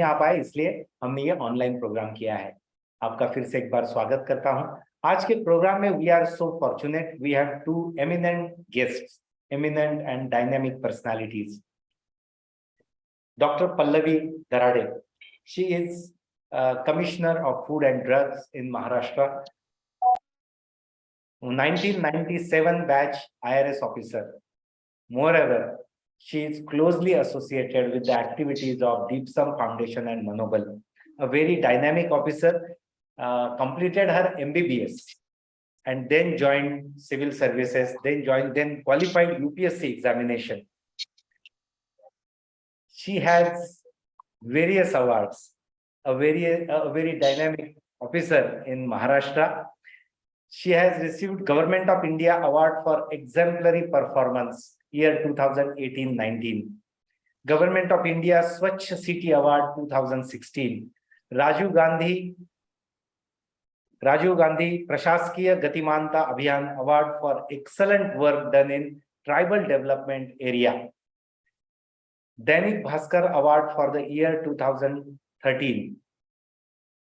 आ पाए, इसलिए हमने ये ऑनलाइन प्रोग्राम किया है। आपका फिर से एक बार स्वागत करता हूं। आज के प्रोग्राम में we are so fortunate, we have two eminent guests, eminent and dynamic personalities. Doctor Pallavi Darade, she is commissioner of food and drugs in Maharashtra, 1997 batch IRS officer. Moreover, she is closely associated with the activities of Deepstambh Foundation and Manobal. A very dynamic officer, completed her MBBS and then joined civil services, then qualified UPSC examination. She has various awards, a very dynamic officer in Maharashtra. She has received Government of India Award for Exemplary Performance, year 2018-19. Government of India Swachh City Award 2016. Rajiv Gandhi Prashaskiya Gatimanta Abhiyan Award for excellent work done in tribal development area. Dainik Bhaskar Award for the year 2013.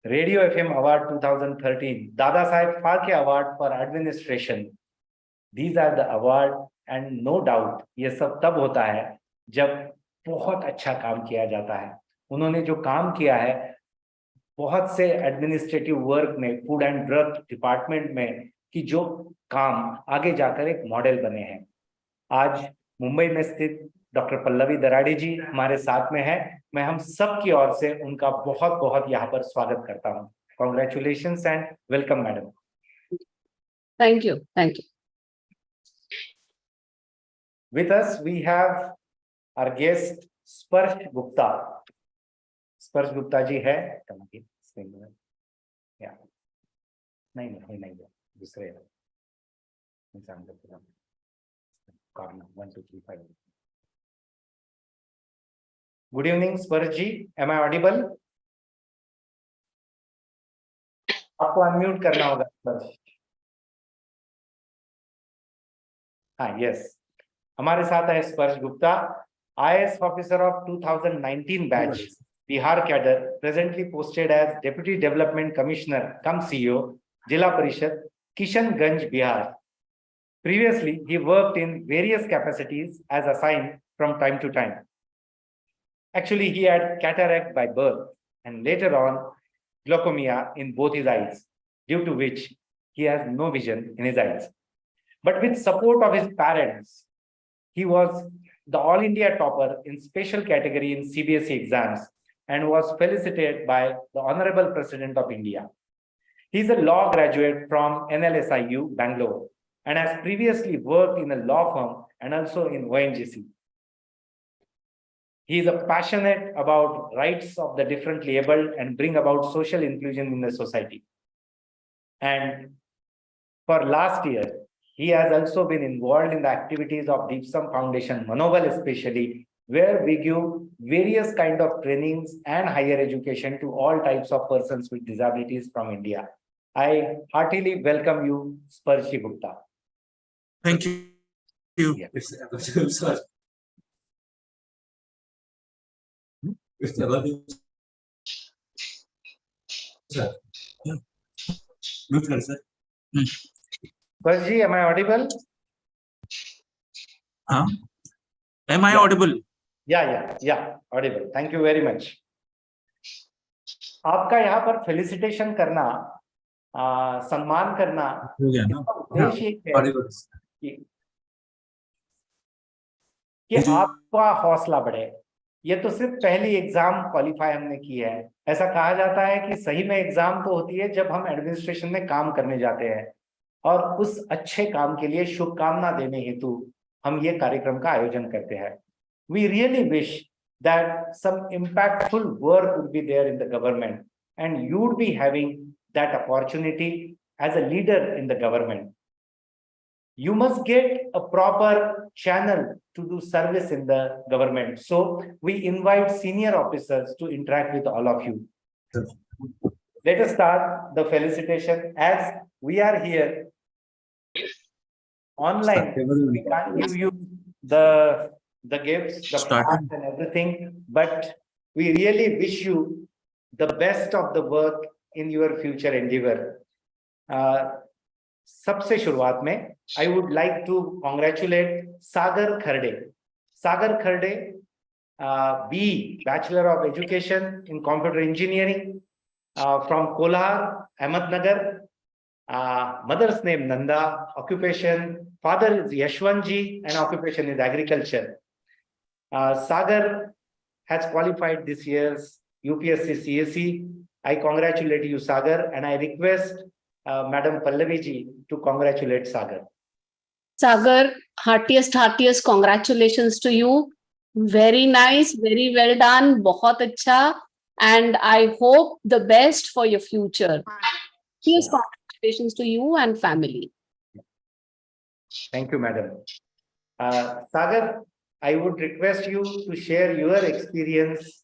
Radio FM Award 2013, Dada Saheb Phalke Award for Administration. These are the award, and no doubt ये सब तब होता है जब बहुत अच्छा काम किया जाता है। उन्होंने जो काम किया है, बहुत से एडमिनिस्ट्रेटिव वर्क में, फूड एंड ड्रग डिपार्टमेंट में, कि जो काम आगे जाकर एक मॉडल बने हैं। आज मुंबई में स्थित डॉक्टर पल्लवी दराडे जी हमारे साथ में है। मैं हम सब की ओर से उनका बहुत बहुत यहाँ पर स्वागत करता हूँ। Congratulations and welcome, madam. Thank you. Thank you. With us we have our guest Sparsh Gupta. Sparsh Gupta जी है, नहीं दूसरे corner 1 2 3 5. Good evening, Sparsh ji. Am I audible? आपको अनम्यूट करना होगा स्पर्श। हाँ, यस। हमारे साथ है Sparsh Gupta, IAS officer of 2019 batch, Bihar cadre, presently posted as deputy development commissioner cum CEO, Zila परिषद, Kishanganj, Bihar. Previously, he worked in various capacities as assigned from time to time. Actually, he had cataract by birth and later on glaucoma in both his eyes, due to which he has no vision in his eyes. But with support of his parents, he was the All India topper in special category in CBSE exams and was felicitated by the Honorable President of India. He is a law graduate from NLSIU, Bangalore, and has previously worked in a law firm and also in ONGC. He is a passionate about rights of the differently abled and bring about social inclusion in the society. And for last year, he has also been involved in the activities of Deepstambh Foundation, Manobal especially, where we give various kind of trainings and higher education to all types of persons with disabilities from India. I heartily welcome you, Sparsh Gupta. Thank you. Yeah. Sir. Sparsh ji, am I audible? Am I audible? Yeah, audible. Thank you very much. आपका यहाँ पर felicitation करना, सम्मान करना, इसका उद्देश्य है कि आपका हौसला बढ़े। ये तो सिर्फ पहली एग्जाम क्वालिफाई हमने की है। ऐसा कहा जाता है कि सही में एग्जाम तो होती है जब हम एडमिनिस्ट्रेशन में काम करने जाते हैं, और उस अच्छे काम के लिए शुभकामना देने हेतु हम ये कार्यक्रम का आयोजन करते हैं। We really wish that some impactful work would be there in the government, and you would be having that opportunity as a leader in the government. You must get a proper channel to do service in the government. So we invite senior officers to interact with all of you. Let us start the felicitation. As we are here online, we can't give you the gifts, the cards and everything, but We really wish you the best of the work in your future endeavor. सबसे शुरुआत में I would like to congratulate Sagar Kharde. Sagar Kharde, B, Bachelor of Education in Computer Engineering from Kolar, Ahmednagar. Mother's name Nanda, occupation, father is Yashwantji, and occupation is agriculture. Sagar has qualified this year's UPSC CSE. I congratulate you, Sagar, and I request Madam Pallavi to congratulate Sagar. Sagar, heartiest congratulations to you. Very nice, very well done, बहुत अच्छा. And I hope the best for your future. Here's congratulations to you and family. Thank you, Madam. Sagar, I would request you to share your experience.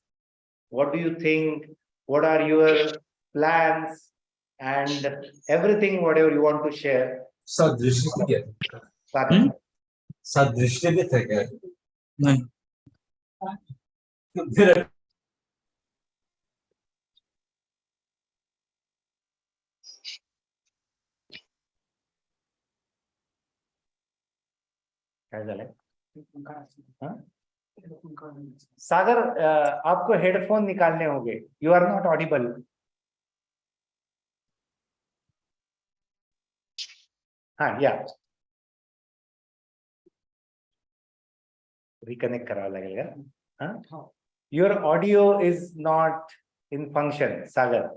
What do you think? What are your plans? And everything, whatever you want to share. नहीं. सागर, आपको headphone निकालने होंगे. You are not audible. हाँ, या reconnect करावा लगेगा. हाँ, your audio is not in function. Sagar,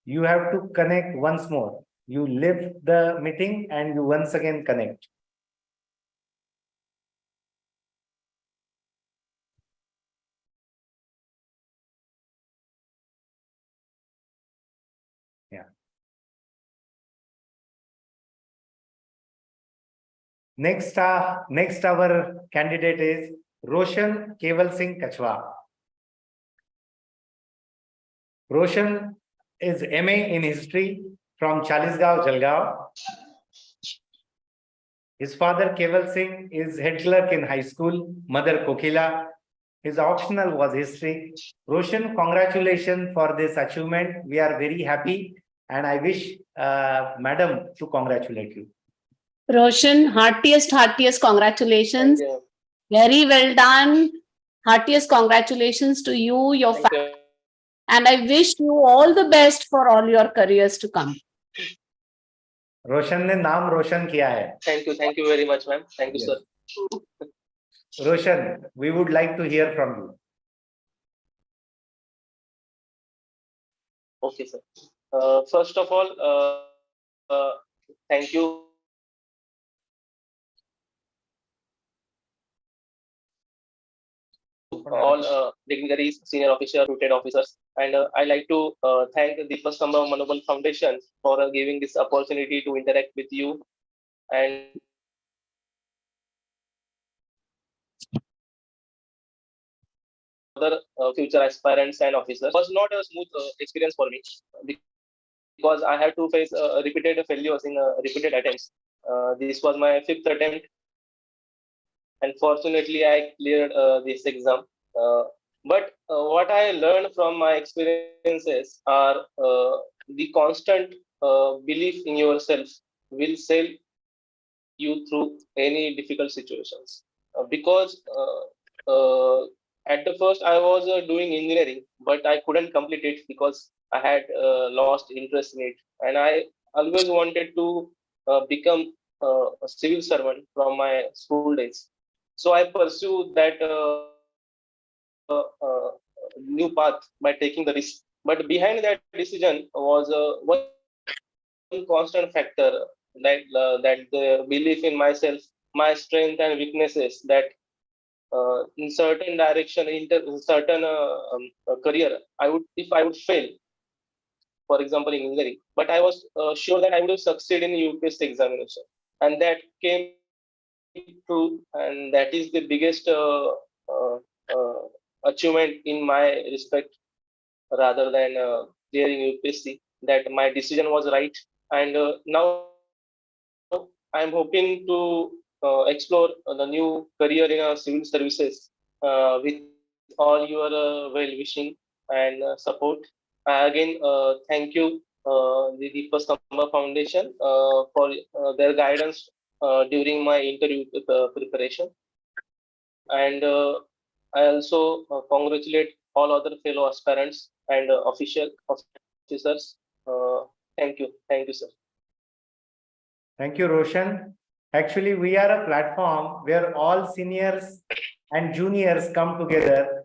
you have to connect once more. You lift the meeting and you once again connect. Yeah. Next our candidate is Roshan Kachhawa. Roshan is MA in History from Chalisgaon, Jalgaon. His father Keval Singh is head clerk in high school, mother Kokila. His optional was History. Roshan, congratulations for this achievement. We are very happy and I wish Madam to congratulate you. Roshan, heartiest congratulations. Very well done. Heartiest congratulations to you, your family. And I wish you all the best for all your careers to come. रोशन ने नाम रोशन किया है. Thank you very much, ma'am. Thank you, Yes. sir. Roshan, we would like to hear from you. Okay, sir. First of all, thank you. All dignitaries, senior officers, recruited officers, and I like to thank the Deepstambh Manobal Foundation for giving this opportunity to interact with you and other future aspirants and officers. It was not a smooth experience for me because I had to face repeated failures in repeated attempts. This was my 5th attempt, and fortunately, I cleared this exam. But what I learned from my experiences are the constant belief in yourself will sail you through any difficult situations. Because at the first I was doing engineering, but I couldn't complete it because I had lost interest in it, and I always wanted to become a civil servant from my school days. So I pursued that new path by taking the risk. But behind that decision was one constant factor, that the belief in myself, my strength and weaknesses, that in certain direction, in certain career, if I would fail, for example in engineering, but I was sure that I would succeed in UPSC examination, and that came true, and that is the biggest achievement in my respect, rather than clearing UPSC, that my decision was right. And now I'm hoping to explore the new career in civil services with all your well-wishing and support. I again thank you, the Deepstambh Foundation, for their guidance during my interview preparation. And I also congratulate all other fellow aspirants and officers. Thank you, sir. Thank you, Roshan. Actually, we are a platform where all seniors and juniors come together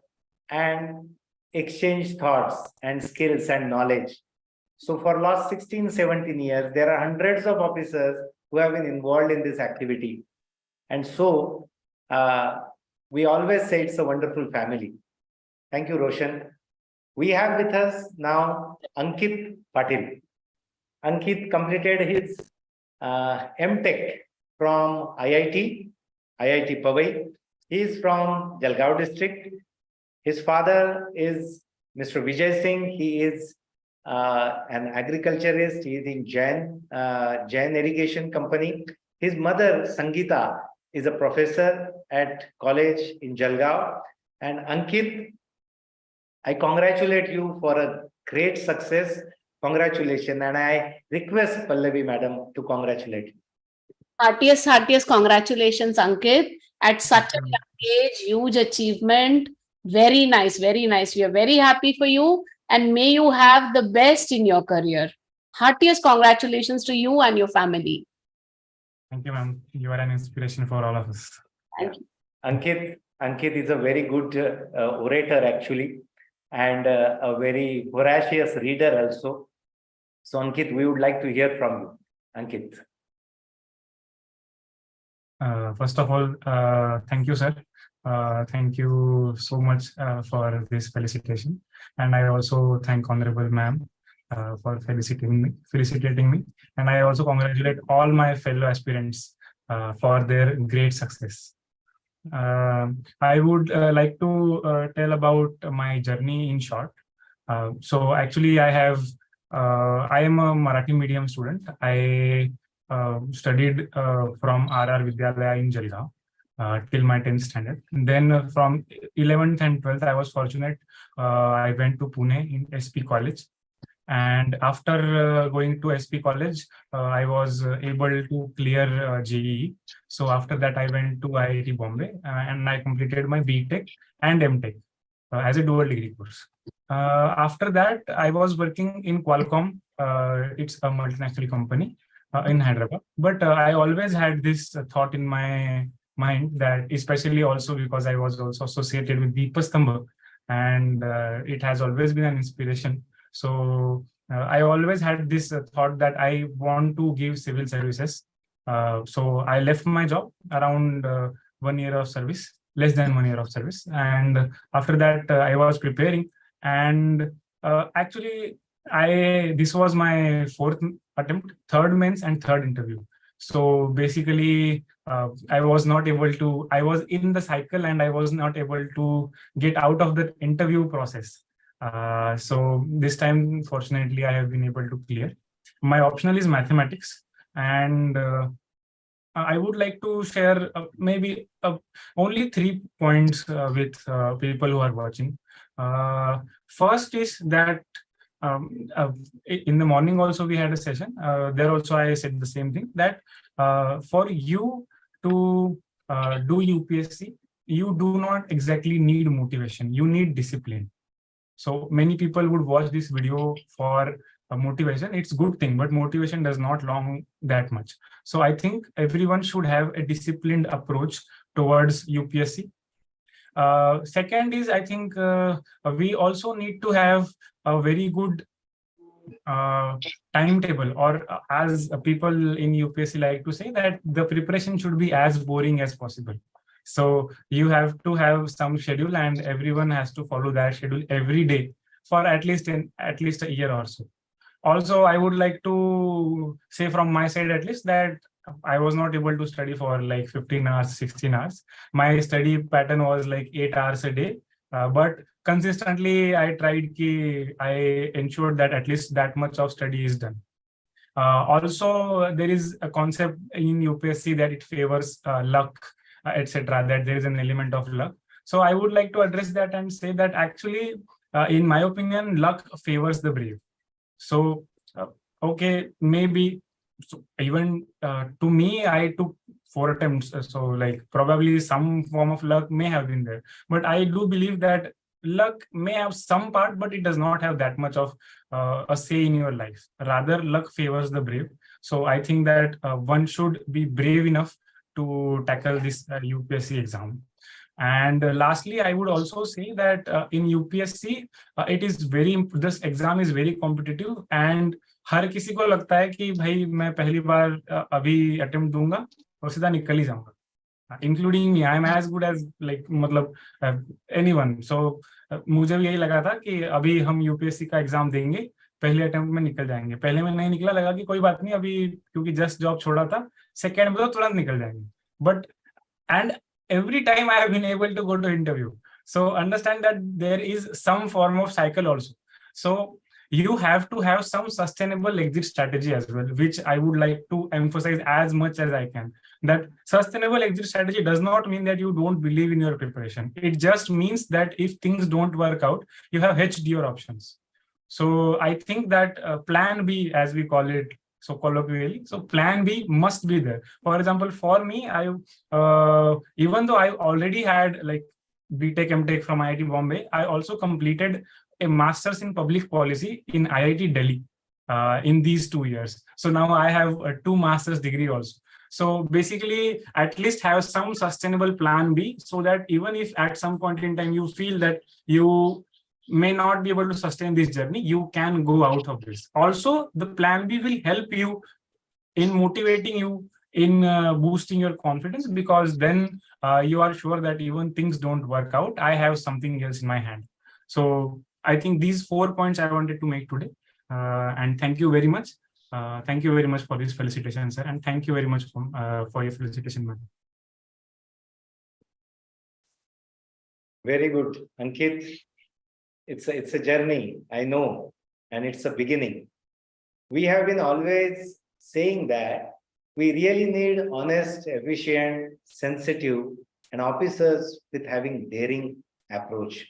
and exchange thoughts and skills and knowledge. So for last 16, 17 years, there are hundreds of officers who have been involved in this activity. And so we always say it's a wonderful family. Thank you, Roshan. We have with us now Ankit Patil. Ankit completed his MTech from IIT Powai. He is from Jalgaon district. His father is Mr. Vijay Singh. He is an agriculturist. He is in Jain Irrigation Company. His mother, Sangeeta, is a professor at college in Jalgaon. And Ankit, I congratulate you for a great success. Congratulations. And I request Pallavi madam to congratulate you. Heartiest congratulations, Ankit. At such a young age, huge achievement. Very nice, very nice. We are very happy for you. And may you have the best in your career. Heartiest congratulations to you and your family. Thank you, ma'am. You are an inspiration for all of us. Thank you. Ankit is a very good orator, actually, and a very voracious reader also. So, Ankit, we would like to hear from you. Ankit. First of all, thank you, sir. Thank you so much for this felicitation. And I also thank Honorable Ma'am for felicitating me. And I also congratulate all my fellow aspirants for their great success. I would like to tell about my journey in short. So actually, I am a Marathi medium student. I studied from RR Vidyalaya in Jalgaon till my 10th standard. Then from 11th and 12th, I was fortunate. I went to Pune in SP College. And after going to SP College, I was able to clear JEE. So after that, I went to IIT Bombay and I completed my BTech and MTech as a dual degree course. After that, I was working in Qualcomm. It's a multinational company in Hyderabad. But I always had this thought in my mind that, especially also because I was also associated with Deepstambh, and it has always been an inspiration. So I always had this thought that I want to give civil services. So I left my job around 1 year of service, less than 1 year of service. And after that, I was preparing. And actually, this was my fourth attempt, third mains and third interview. So basically, I was not able to, I was in the cycle and I was not able to get out of the interview process. So this time, fortunately, I have been able to clear. My optional is mathematics. And I would like to share maybe only 3 points with people who are watching. First is that in the morning also we had a session. There also I said the same thing, that for you to do UPSC, you do not exactly need motivation. You need discipline. So many people would watch this video for motivation. It's a good thing, but motivation does not long that much. So I think everyone should have a disciplined approach towards UPSC. Second is, I think we also need to have a very good timetable, or as people in UPSC like to say, that the preparation should be as boring as possible. So you have to have some schedule, and everyone has to follow that schedule every day for at least a year or so. Also, I would like to say from my side at least that I was not able to study for like 15 hours, 16 hours. My study pattern was like 8 hours a day. But consistently, I ensured that at least that much of study is done. Also, there is a concept in UPSC that it favors luck, etc., that there is an element of luck. So I would like to address that and say that actually, in my opinion, luck favors the brave. So, okay, maybe so even to me, I took 4 attempts. So like probably some form of luck may have been there. But I do believe that luck may have some part, but it does not have that much of a say in your life. Rather, luck favors the brave. So I think that one should be brave enough to tackle this UPSC exam. And lastly, I would also say that in UPSC, it is this exam is very competitive, and हर किसी को लगता है कि भाई मैं पहली बार अभी attempt दूंगा और सीधा निकल ही जाऊंगा, including me. I am as good as like मतलब एनीवन. सो मुझे भी यही लगा था कि अभी हम यूपीएससी का एग्जाम देंगे, पहले अटेम्प्ट में निकल जाएंगे. पहले में नहीं निकला, लगा कि कोई बात नहीं, अभी क्योंकि जस्ट जॉब छोड़ा था, सेकेंड में तो तुरंत निकल जाएंगे. But and every time I have been able to go to interview. So understand that there is some form of cycle also. So you have to have some sustainable exit strategy as well, which I would like to emphasize as much as I can. That sustainable exit strategy does not mean that you don't believe in your preparation. It just means that if things don't work out, you have hedged your options. So I think that plan B, as we call it, so colloquially, so plan B must be there. For example, for me, even though I already had like BTech, MTech from IIT Bombay, I also completed a master's in public policy in IIT Delhi in these 2 years. So now I have a 2 master's degree also. So basically, at least have some sustainable plan B, so that even if at some point in time you feel that you may not be able to sustain this journey, you can go out of this. Also, the plan B will help you in motivating you, in boosting your confidence, because then you are sure that even things don't work out, I have something else in my hand. So I think these 4 points I wanted to make today. And thank you very much. Thank you very much for this felicitation, sir. And thank you very much for your felicitation, madam. Very good, Ankit. It's a journey, I know, and it's a beginning. We have been always saying that we really need honest, efficient, sensitive, and officers with having daring approach.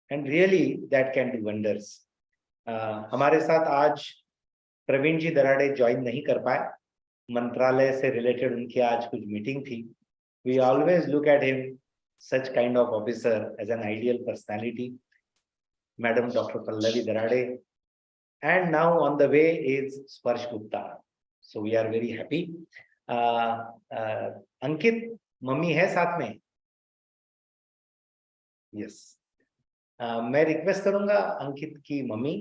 And really, that can do wonders. हमारे साथ आज प्रवीण जी Darade join नहीं कर पाए, मंत्रालय से related उनकी आज कुछ मीटिंग थी. We always look at him, such kind of officer, as an ideal personality. Madam Dr. Pallavi Darade, and now on the way is Sparsh Gupta. So we are very happy. Ankit, mummy है साथ में? Yes. मैं request करूंगा अंकित की mummy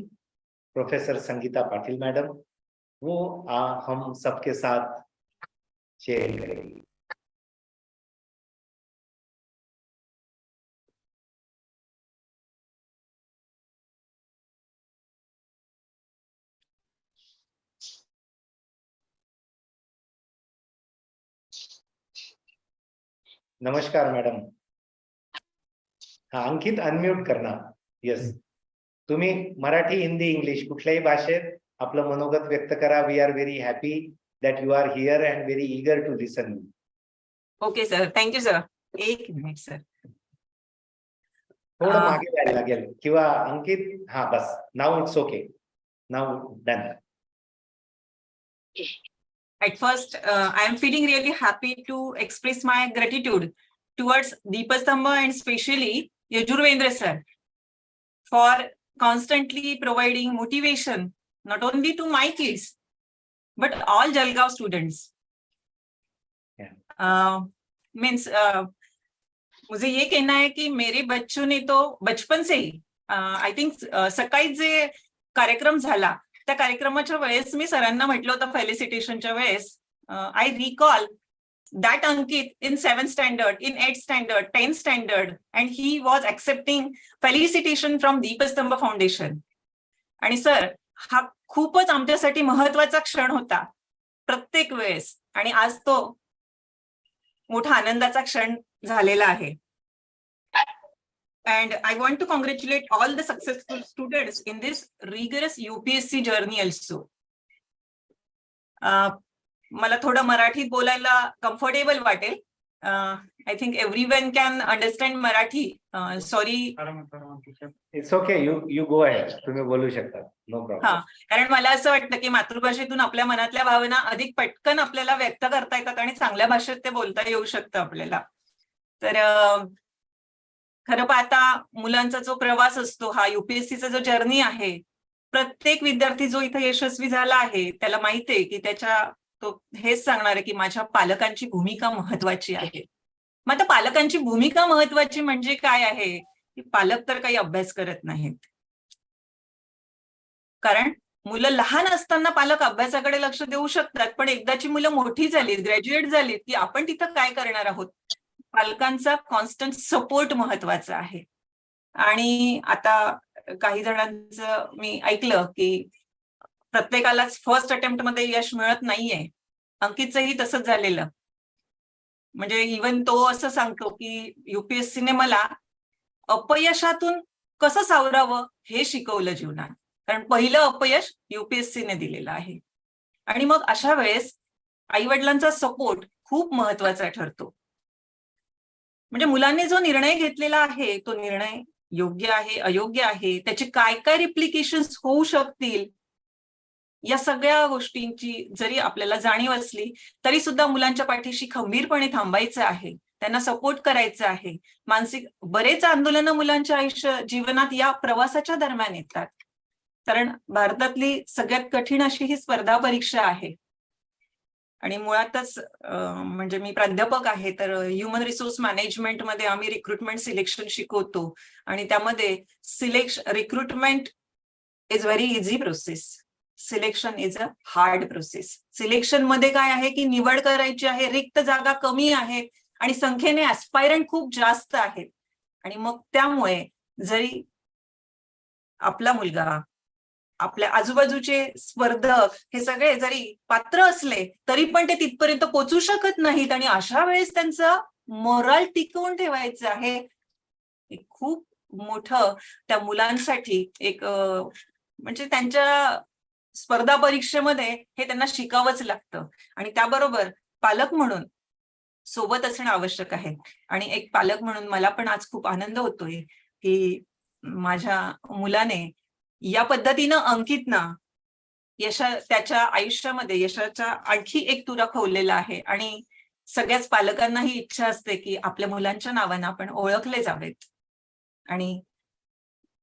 professor Sangeeta Patil madam, वो हम सबके साथ शेयर करेंगी. नमस्कार मॅडम. हा, अंकित अनम्यूट करना. येस, तुम्ही मराठी, हिंदी, इंग्लिश कुठल्याही भाषेत आपलं मनोगत व्यक्त करा. We are very happy that you are here and very eager to listen. Okay sir, thank you sir. एक मिनिट सर, थोडं मागे जायला लागेल किंवा अंकित. हा बस, now it's okay, now done. at first I am feeling really happy to express my gratitude towards Deepstambh and especially Yajurvendra sir for constantly providing motivation not only to my kids but all Jalgaon students. Means मुझे ये कहना है कि मेरे बच्चों ने तो बचपन से ही आय थिंक सकाळी जे कार्यक्रम झाला त्या कार्यक्रमाच्या वेळेस मी सरांना म्हटलं होतं फेलिसिटेशनच्या वेळेस, I recall that Ankit in 7th standard, in 8th standard, 10th standard, and he was accepting felicitation from Deepstambh foundation. आणि सर, हा खूपच आमच्यासाठी महत्वाचा क्षण होता प्रत्येक वेळेस, आणि आज तो मोठा आनंदाचा क्षण झालेला आहे. And I want to congratulate all the successful students in this rigorous UPSC journey also. मला थोडं मराठीत बोलायला कम्फर्टेबल वाटेल, I think everyone can understand Marathi. Sorry. It's okay. You go ahead. तुम्ही बोलू शकता. No problem. हा, कारण मला असं वाटतं की मातृभाषेतून आपल्या मनातल्या भावना अधिक पटकन आपल्याला व्यक्त करता येतात आणि चांगल्या भाषेत ते बोलता येऊ शकतं आपल्याला. तर खरं पाहता मुलांचा जो प्रवास असतो, हा UPSCचा जो जर्नी आहे, प्रत्येक विद्यार्थी जो इथे यशस्वी झाला आहे त्याला माहिती आहे की तो हेच सांगणार आहे की माझ्या पालकांची भूमिका महत्वाची आहे. मग आता पालकांची भूमिका महत्वाची म्हणजे काय आहे की पालक तर काही अभ्यास करत नाहीत. कारण मुलं लहान असताना पालक अभ्यासाकडे लक्ष देऊ शकतात, पण एकदाची मुलं मोठी झालीत, ग्रॅज्युएट झालीत की आपण तिथं काय करणार आहोत. पालकांचा कॉन्स्टंट सपोर्ट महत्वाचा आहे. आणि आता काही जणांचं मी ऐकलं की प्रत्येकालाच फर्स्ट अटेम्प्ट मध्ये यश मिळत नाहीये. अंकितचंही तसंच झालेलं. म्हणजे इव्हन तो असं सांगतो की UPSCने मला अपयशातून कसं सावरावं हे शिकवलं जीवनात. कारण पहिलं अपयश UPSCने दिलेलं आहे. आणि मग अशा वेळेस आई वडिलांचा सपोर्ट खूप महत्वाचा ठरतो. म्हणजे मुलांनी जो निर्णय घेतलेला आहे तो निर्णय योग्य आहे, अयोग्य आहे, त्याचे काय काय रिप्लिकेशन्स होऊ शकतील, या सगळ्या गोष्टींची जरी आपल्याला जाणीव असली तरी सुद्धा मुलांच्या पाठीशी खंबीरपणे थांबायचं आहे, त्यांना सपोर्ट करायचं आहे. मानसिक बरेच आंदोलनं मुलांच्या जीवनात या प्रवासाच्या दरम्यान येतात. कारण भारतातली सगळ्यात कठीण अशी ही स्पर्धा परीक्षा आहे. आणि मुळातच म्हणजे मी प्राध्यापक आहे, तर ह्युमन रिसोर्स मॅनेजमेंट मध्ये आम्ही रिक्रुटमेंट सिलेक्शन शिकवतो. आणि त्यामध्ये recruitment is very easy process, selection is a hard process. Selection मध्ये काय आहे की निवड करायची आहे, रिक्त जागा कमी आहेत आणि संख्येने ऍस्पायरंट खूप जास्त आहेत. आणि मग त्यामुळे जरी आपला मुलगा, आपल्या आजूबाजूचे स्पर्धक हे सगळे जरी पात्र असले तरी पण ते तिथपर्यंत पोहोचू शकत नाहीत. आणि अशा वेळेस त्यांचं मोराल टिकवून ठेवायचं आहे. खूप मोठं त्या मुलांसाठी एक म्हणजे त्यांच्या स्पर्धा परीक्षेमध्ये हे त्यांना शिकावंच लागतं. आणि त्याबरोबर पालक म्हणून सोबत असणं आवश्यक आहे. आणि एक पालक म्हणून मला पण आज खूप आनंद होतोय की माझ्या मुलाने या पद्धतीनं अंकितनं त्याच्या आयुष्यामध्ये यशाचा आणखी एक तुरा खोवलेला आहे. आणि सगळ्याच पालकांना ही इच्छा असते की आपल्या मुलांच्या नावानं आपण ओळखले जावेत. आणि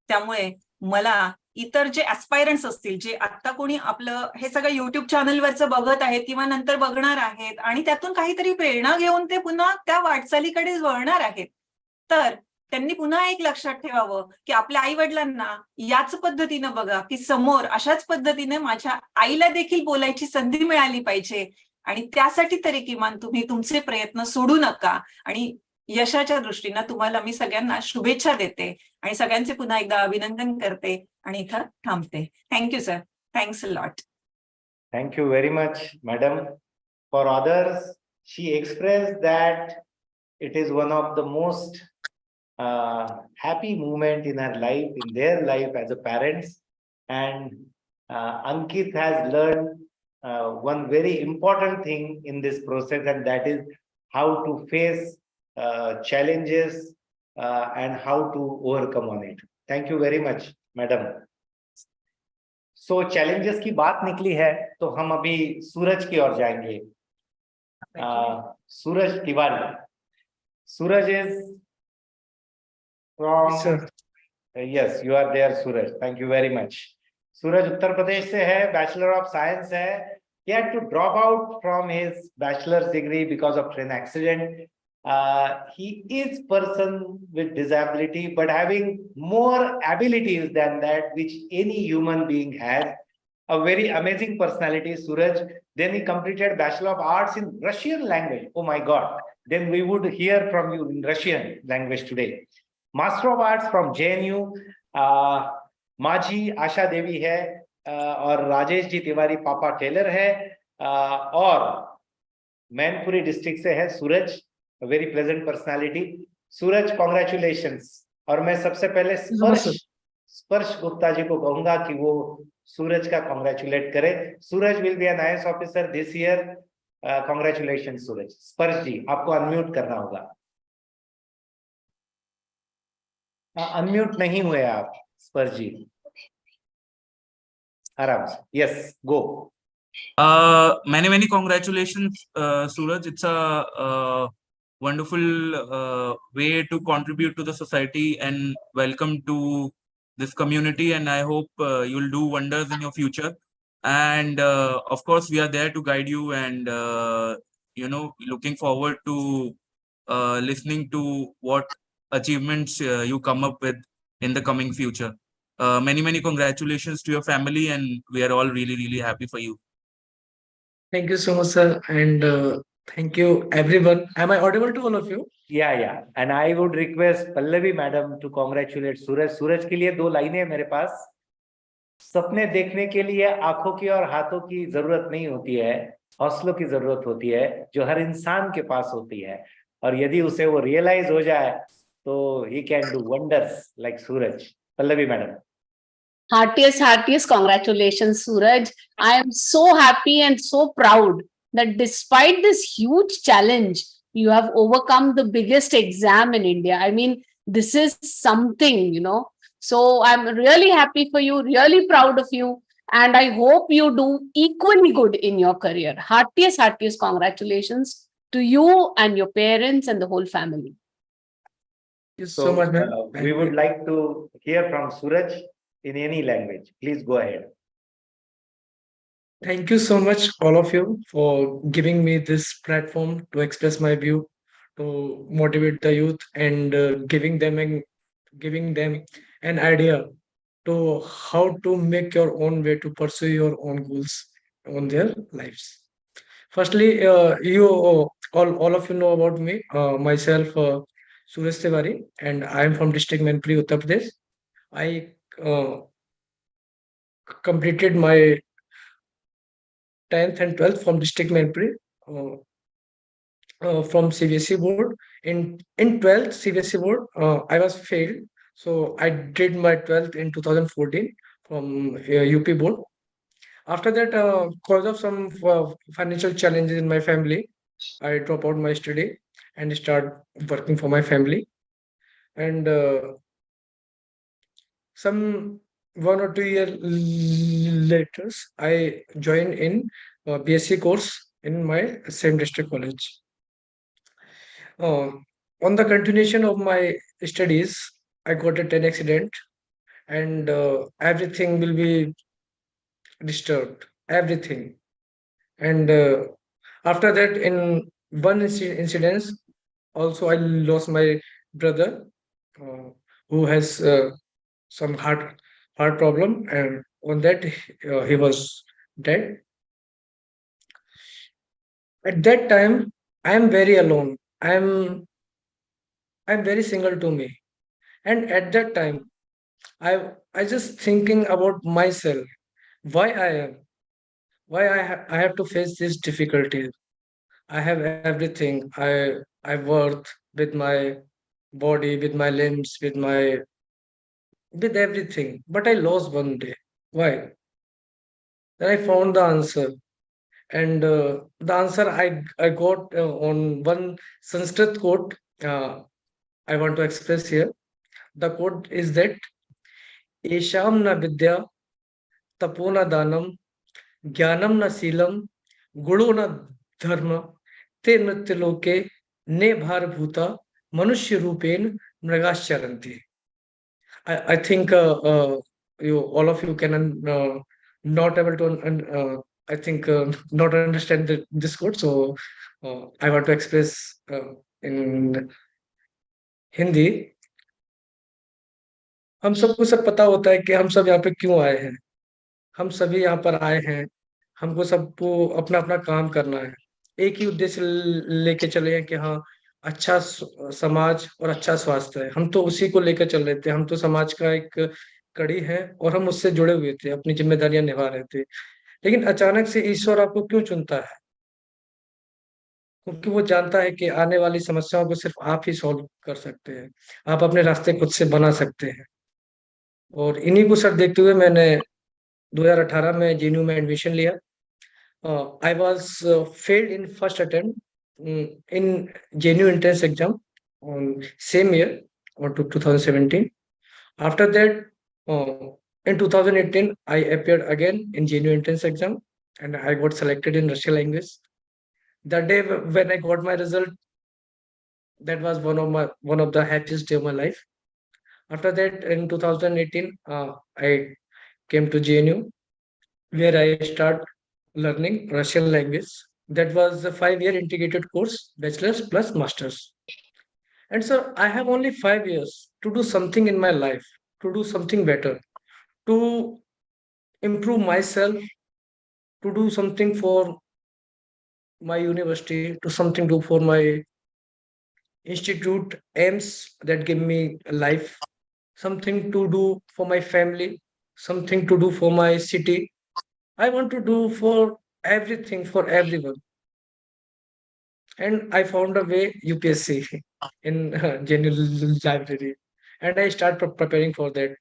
त्यामुळे मला इतर जे ऍस्पायरंट्स असतील, जे आता कोणी आपलं हे सगळं युट्यूब चॅनलवरचं बघत आहेत किंवा नंतर बघणार आहेत आणि त्यातून काहीतरी प्रेरणा घेऊन ते पुन्हा त्या वाटचालीकडे वळणार आहेत, तर त्यांनी पुन्हा एक लक्षात ठेवावं की आपल्या आई वडिलांना याच पद्धतीनं बघा की समोर अशाच पद्धतीने माझ्या आईला देखील बोलायची संधी मिळाली पाहिजे. आणि त्यासाठी तरी किमान तुम्ही तुमचे प्रयत्न सोडू नका. आणि यशाच्या दृष्टीनं तुम्हाला मी सगळ्यांना शुभेच्छा देते आणि सगळ्यांचे पुन्हा एकदा अभिनंदन करते आणि इथं थांबते. Thank you sir. Thanks a lot. Thank you very much, madam. For others, she expressed that it is one of the most happy moment in her life, in their life as a parents. And Ankit has learned one very important thing in this process, and that is how to face challenges and how to overcome on it. Thank you very much, madam. So challenges की बात निकली है तो हम अभी सूरज की ओर जाएंगे. Suraj Tiwari. Suraj is from, yes, you are there, Suraj. Thank you very much. Suraj Uttar Pradesh से है, Bachelor of Science है. He had to drop out from his bachelor's degree because of train accident. He is person with disability, but having more abilities than that which any human being has. A very amazing personality, Suraj. Then he completed Bachelor of Arts in Russian language. Oh my God. Then we would hear from you in Russian language today. Master of Arts from JNU. माझी आशा देवी है और राजेश जी तिवारी पापा Taylor है और Mainpuri district से है Suraj. Very pleasant personality. Suraj, congratulations. और मैं सबसे पहले स्पर्श गुप्ता जी को कहूंगा कि वो सूरज का कॉन्ग्रेचुलेट करे. Suraj will be an IAS officer this year. Congratulation Suraj. Sparsh ji, आपको अनम्यूट करना होगा। अनम्यूट नहीं हुए आप स्पर्श जी, आराम से। Yes, go. Many congratulations, Suraj. It's a wonderful way to contribute to the society, and welcome to this community. And I hope you'll do wonders in your future. And of course, we are there to guide you, and looking forward to listening to what achievements you come up with in the coming future. Many congratulations to your family, and we are all really happy for you. Thank you so much, sir, and thank you, everyone. Am I audible to all of you? Yeah. And I would request Pallavi madam to congratulate सूरज। सूरज के लिए 2 लाइनें हैं मेरे पास। सपने देखने के लिए आंखों की और हाथों की जरूरत नहीं होती है, हौसलों की जरूरत होती है, जो हर इंसान के पास होती है। और यदि उसे वो रियलाइज हो जाए तो he can do wonders like Suraj. Pallavi madam. Heartiest congratulations, Suraj. I am so happy and so proud that despite this huge challenge, you have overcome the biggest exam in India. I mean, this is something, So I'm really happy for you, really proud of you. And I hope you do equally good in your career. Heartiest congratulations to you and your parents and the whole family. Thank you so much, ma'am. We would like to hear from Suraj in any language. Please go ahead. Thank you so much, all of you, for giving me this platform to express my view, to motivate the youth, and giving them an idea to how to make your own way to pursue your own goals on their lives. Firstly, you all of you know about me, myself, Suraj Tiwari, and I am from district Manipuri, Uttar Pradesh. I completed my 10th and 12th from district Manipuri from CBSE board. In 12th CBSE board, I was failed. So I did my 12th in 2014 from UP board. After that, because of some financial challenges in my family, I dropped out my study and start working for my family. And some 1 or 2 years later, I joined in BSc course in my same district college. On the continuation of my studies, I got a 10 accident, and everything will be disturbed. Everything. And after that, in one incident, also I lost my brother, who has some heart problem, and on that he was dead. At that time, I am very alone. I'm very single to me, and at that time, I just thinking about myself. Why I am? Why I have to face this difficulty? I have everything. I work with my body, with my limbs, with everything, but I lost one day. Why? Then I found the answer, and the answer I got on one Sanskrit quote. I want to express here. The quote is that Esham na vidya, tapo na danam, jnanam na silam, guno na dharma, te nritya ne bhar bhuta, manushya rupen mragaschyaranti. I think you all of you can not able to I think not understand this quote, so I want to express in Hindi. हम सबको सब पता होता है कि हम सब यहाँ पे क्यों आए हैं। हम सभी यहाँ पर आए हैं, हमको सबको अपना अपना काम करना है, एक ही उद्देश्य लेके चले हैं कि हाँ अच्छा समाज और अच्छा स्वास्थ्य है। हम तो उसी को लेकर चल रहे थे, हम तो समाज का एक कड़ी है और हम उससे जुड़े हुए थे, अपनी जिम्मेदारियां निभा रहे थे। लेकिन अचानक से ईश्वर आपको क्यों चुनता है? क्योंकि वो जानता है कि आने वाली समस्याओं को सिर्फ आप ही सॉल्व कर सकते हैं, आप अपने रास्ते खुद से बना सकते हैं। और इन्हीं को सर देखते हुए मैंने 2018 में JNU में एडमिशन लिया I was failed in first attempt in genuine entrance exam on same year or to 2017. After that, in 2018, I appeared again in genuine entrance exam and I got selected in Russian language. The day when I got my result, that was one of the happiest day of my life. After that, in 2018, I came to JNU where I start learning Russian language. That was a 5 year integrated course, bachelor's plus master's. And so I have only 5 years to do something in my life, to do something better, to improve myself, to do something for my university, to something do for my institute aims that give me a life, something to do for my family, something to do for my city. I want to do for everything for everyone. And I found a way UPSC in general library, and I start preparing for that.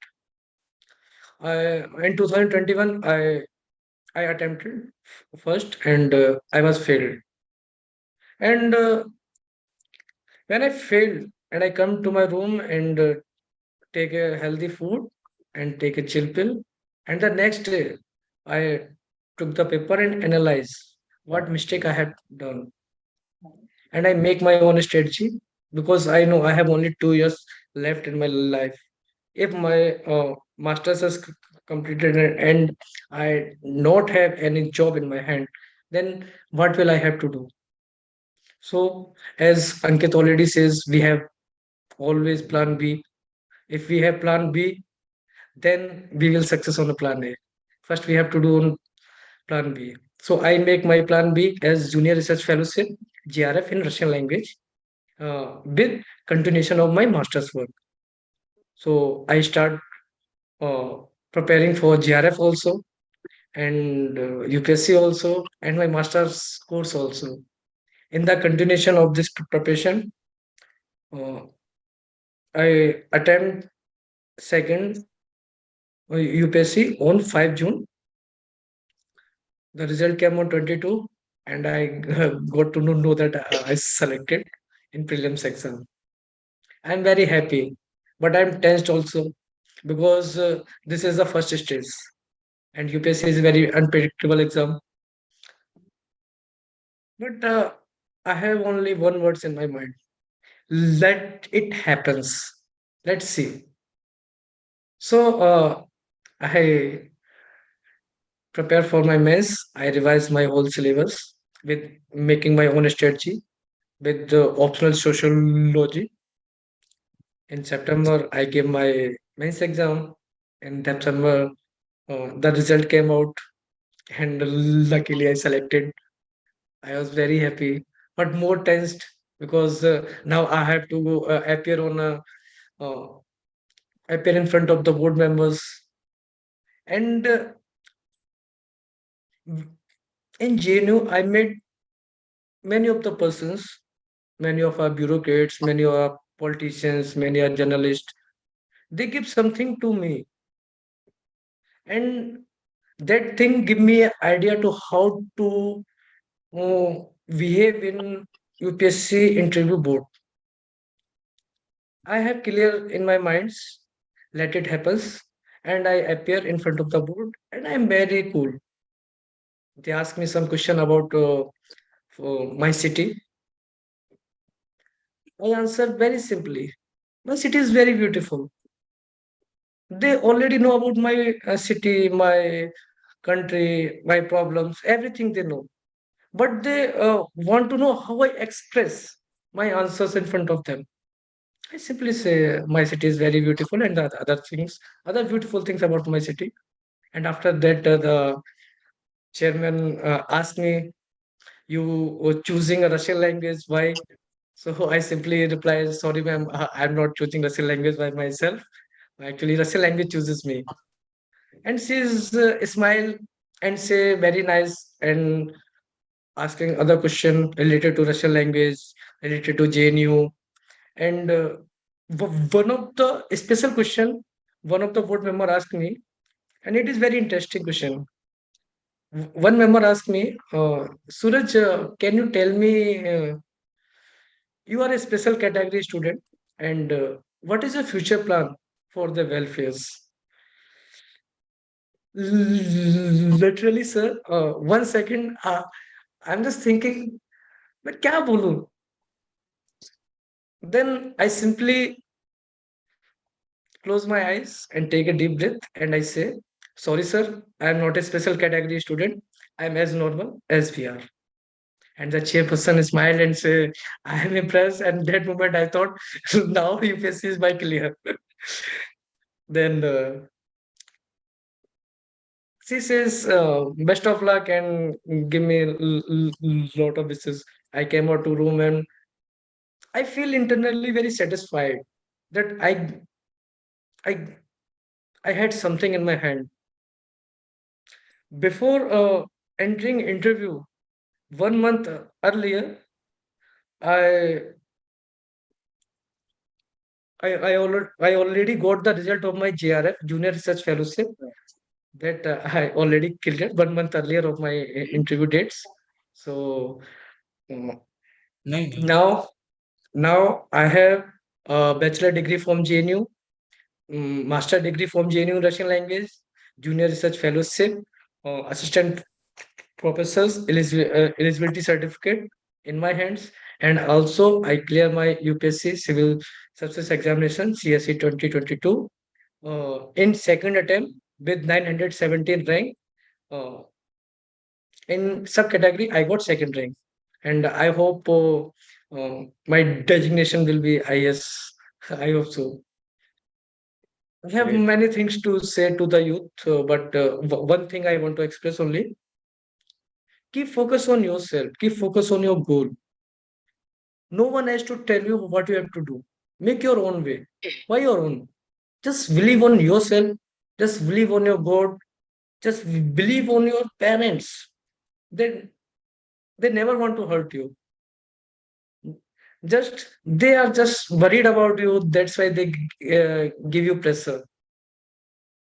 In 2021, I attempted first, and I was failed. And when I failed, and I come to my room and take a healthy food and take a chill pill, and the next day I took the paper and analyze what mistake I had done, and I make my own strategy because I know I have only 2 years left in my life. If my master's is completed and I not have any job in my hand, then what will I have to do? So, as Ankit already says, we have always plan B. If we have plan B, then we will success on the plan A. First, we have to do on plan B. So I make my plan B as junior research fellowship, GRF in Russian language, with continuation of my master's work. So I start uh, preparing for GRF also and UPSC also and my master's course also. In the continuation of this preparation, uh, I attempt second UPSC on 5 June. The result came on 22 and I got to know that I selected in prelims exam. I'm very happy, but I'm tensed also because this is the first stage and UPSC is a very unpredictable exam. But I have only one words in my mind. Let it happens. Let's see. So I prepare for my mains. I revise my whole syllabus with making my own strategy with the optional sociology. In September, I gave my mains exam. In September, the result came out, and luckily I selected. I was very happy, but more tensed because now I have to go, uh, appear in front of the board members. And in JNU, I met many of the persons, many of our bureaucrats, many of our politicians, many are journalists. They give something to me, and that thing give me an idea to how to behave in UPSC interview board. I have clear in my minds, let it happens, and I appear in front of the board, and I'm very cool. They ask me some question about for my city. I answer very simply. My city is very beautiful. They already know about my city, my country, my problems, everything they know. But they want to know how I express my answers in front of them. I simply say my city is very beautiful and the other things, other beautiful things about my city. And after that, the chairman asked me, "You were choosing a Russian language? Why?" So I simply replied, "Sorry, ma'am, I'm not choosing Russian language by myself. Actually, Russian language chooses me." And she's smile and say very nice and asking other question related to Russian language, related to JNU, and one of the special question, one of the board member asked me, and it is very interesting question. one member asked me, Suraj, can you tell me, you are a special category student, and what is your future plan for the welfares? Literally, sir, 1 second, I'm just thinking, मैं क्या बोलूं? Then I simply close my eyes and take a deep breath, and I say, sorry, sir, I am not a special category student. I am as normal as we are. And the chairperson smiled and said, I am impressed. And that moment I thought, now UPSC is my clear. Then she says, best of luck and give me a lot of wishes. I came out to room and I feel internally very satisfied that I I had something in my hand. Before entering interview, 1 month earlier, I I already got the result of my JRF, Junior Research Fellowship, that I already cleared 1 month earlier of my interview dates. So नहीं now I have a bachelor degree from JNU, master degree from JNU Russian language, junior research fellowship, assistant professor's eligibility certificate in my hands, and also I clear my UPSC civil services examination CSE 2022 in second attempt with 917 rank. In subcategory, I got second rank, and I hope my designation will be IS. I hope so. I have Great. many things to say to the youth, but one thing I want to express only: keep focus on yourself, keep focus on your goal. No one has to tell you what you have to do. Make your own way. Why your own? Just believe on yourself. Just believe on your God. Just believe on your parents. They never want to hurt you. Just they are just worried about you. That's why they give you pressure.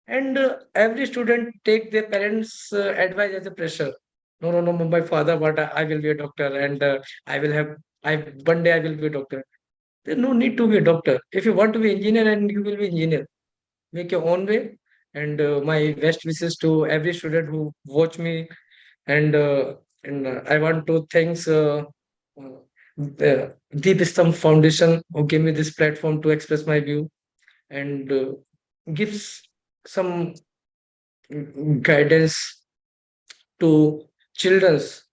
And every student take their parents' advice as a pressure. No, no, no, my father, what I will be a doctor, and I will have. I one day I will be a doctor. There's no need to be a doctor. If you want to be engineer, and you will be engineer. Make your own way. And my best wishes to every student who watch me. And I want to thanks the Deepstambh Foundation who gave me this platform to express my view and gives some guidance to children's.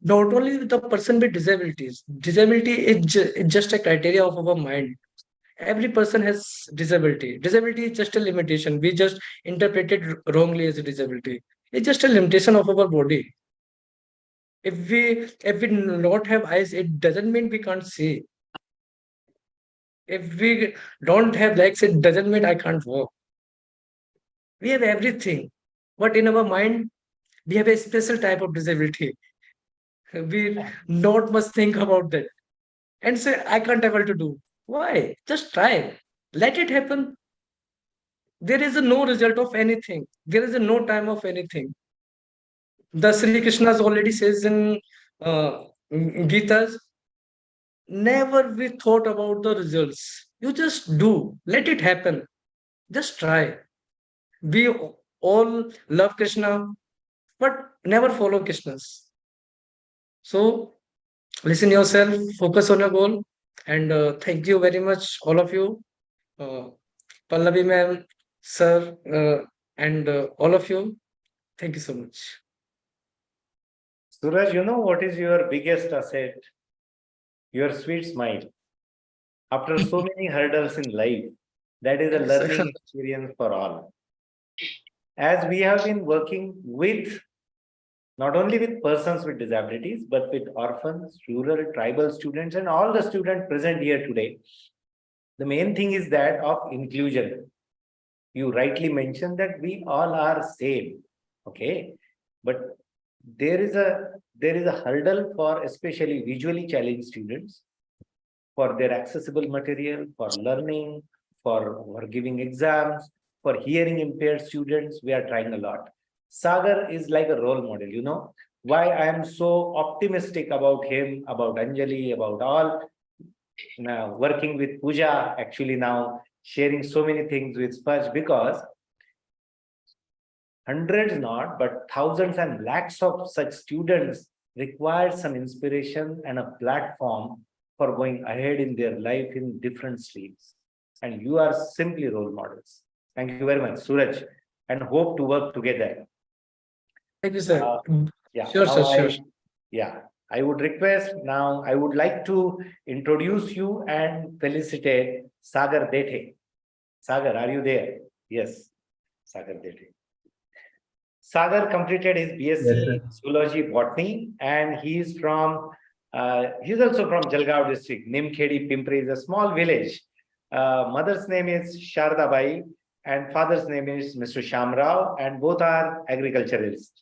Not only the person with disabilities. Disability is just a criteria of our mind. Every person has disability. Disability is just a limitation. We just interpret it wrongly as a disability. It's just a limitation of our body. If we not have eyes, it doesn't mean we can't see. If we don't have legs, it doesn't mean I can't walk. We have everything, but in our mind, we have a special type of disability. We not must think about that and say I can't able to do. Why? Just try. Let it happen. There is a no result of anything. There is a no time of anything. The Sri Krishna's already says in Gita's, never we thought about the results. You just do. Let it happen. Just try. We all love Krishna, but never follow Krishna's. So listen yourself, focus on your goal, and thank you very much, all of you, Pallavi ma'am, sir, and all of you. Thank you so much. Suraj, you know what is your biggest asset? Your sweet smile. After so many hurdles in life, that is a Yes, learning experience for all. As we have been working with not only with persons with disabilities, but with orphans, rural, tribal students, and all the students present here today. The main thing is that of inclusion. You rightly mentioned that we all are same, okay? But there is a hurdle for especially visually challenged students for their accessible material, for learning, for giving exams, for hearing impaired students. We are trying a lot. Sagar is like a role model, you know. Why I am so optimistic about him, about Anjali, about all, now working with Pooja, actually now sharing so many things with Sparsh, because hundreds not, but thousands and lakhs of such students require some inspiration and a platform for going ahead in their life in different streams. And you are simply role models. Thank you very much, Suraj, and hope to work together. Thank you, sir. Yeah, Sure, now sir. Sure. yeah, I would request now, I would like to introduce you and felicitate Sagar Dhete. Sagar, are you there? Yes, Sagar Dhete. Sagar completed his Yes, BSc sir. Zoology Botany, and he's also from Jalgaon district. Nimkhedi Pimpri is a small village. Mother's name is Sharda Bai, and father's name is Mr. Shamrao, and both are agriculturalists.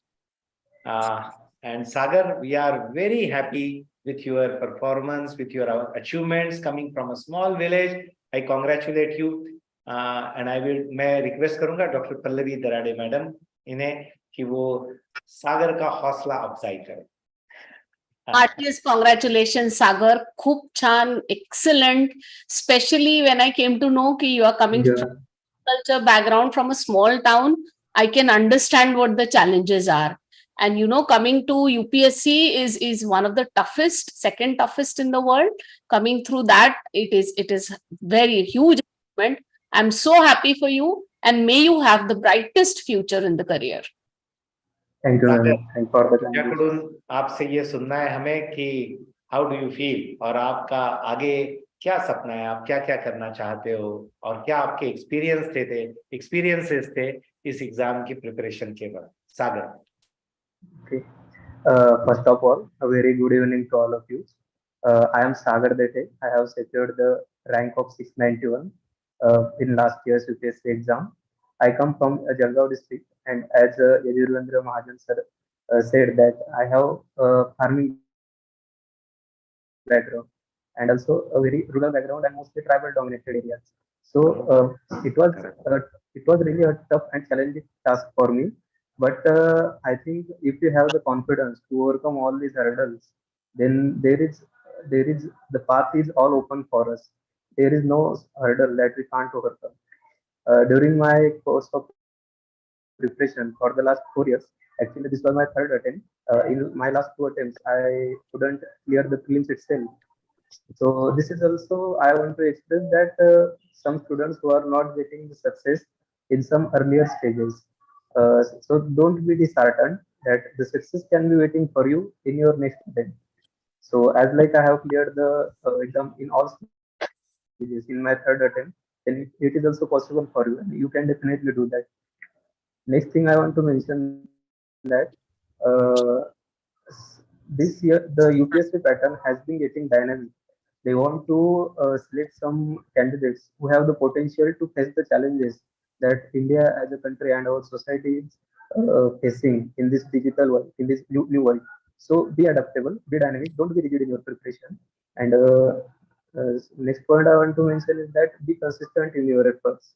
And Sagar, we are very happy with your performance, with your achievements coming from a small village. I congratulate you. And मैं request करूंगा doctor Pallavi Darade madam इन्हें कि वो सागर का हौसला अफजाई करें. Heartiest congratulations, Sagar. Khub chan, excellent. Especially when I came to know that you are coming Yeah. from culture background from a small town, I can understand what the challenges are. And you know, coming to UPSC is one of the toughest, second toughest in the world. Coming through that, it is very huge achievement. I'm so happy for you, and may you have the brightest future in the career. Thank you, Sagar, ma'am. Thank for the तुझ्याकडून आपसे ये सुनना है हमें कि how do you feel और आपका आगे क्या सपना है, आप क्या क्या करना चाहते हो और क्या आपके एक्सपीरियंसेस थे इस एग्जाम की प्रिपरेशन के बाद. सागर. Okay. First of all, a very good evening to all of you. I am Sagar Dhete. I have secured the rank of 691 in last year's UPSC exam. I come from Jalgaon district, and as Yajurvendra Mahajan sir said that I have farming background and also a very rural background and mostly tribal dominated areas. So it was really a tough and challenging task for me. But I think if you have the confidence to overcome all these hurdles, then there is the path is all open for us. There is no hurdle that we can't overcome. During my course of preparation for the last 4 years, actually this was my third attempt. In my last two attempts, I couldn't clear the prelims itself. So this is also I want to express that some students who are not getting the success in some earlier stages. So don't be disheartened that the success can be waiting for you in your next attempt. So as like I have cleared the exam in all stages in my third attempt, then it is also possible for you, and you can definitely do that. Next thing I want to mention that this year the UPSC pattern has been getting dynamic. They want to select some candidates who have the potential to face the challenges that India as a country and our society is facing in this digital world, in this new world. So be adaptable, be dynamic, don't be rigid in your preparation. And next point I want to mention is that be consistent in your efforts.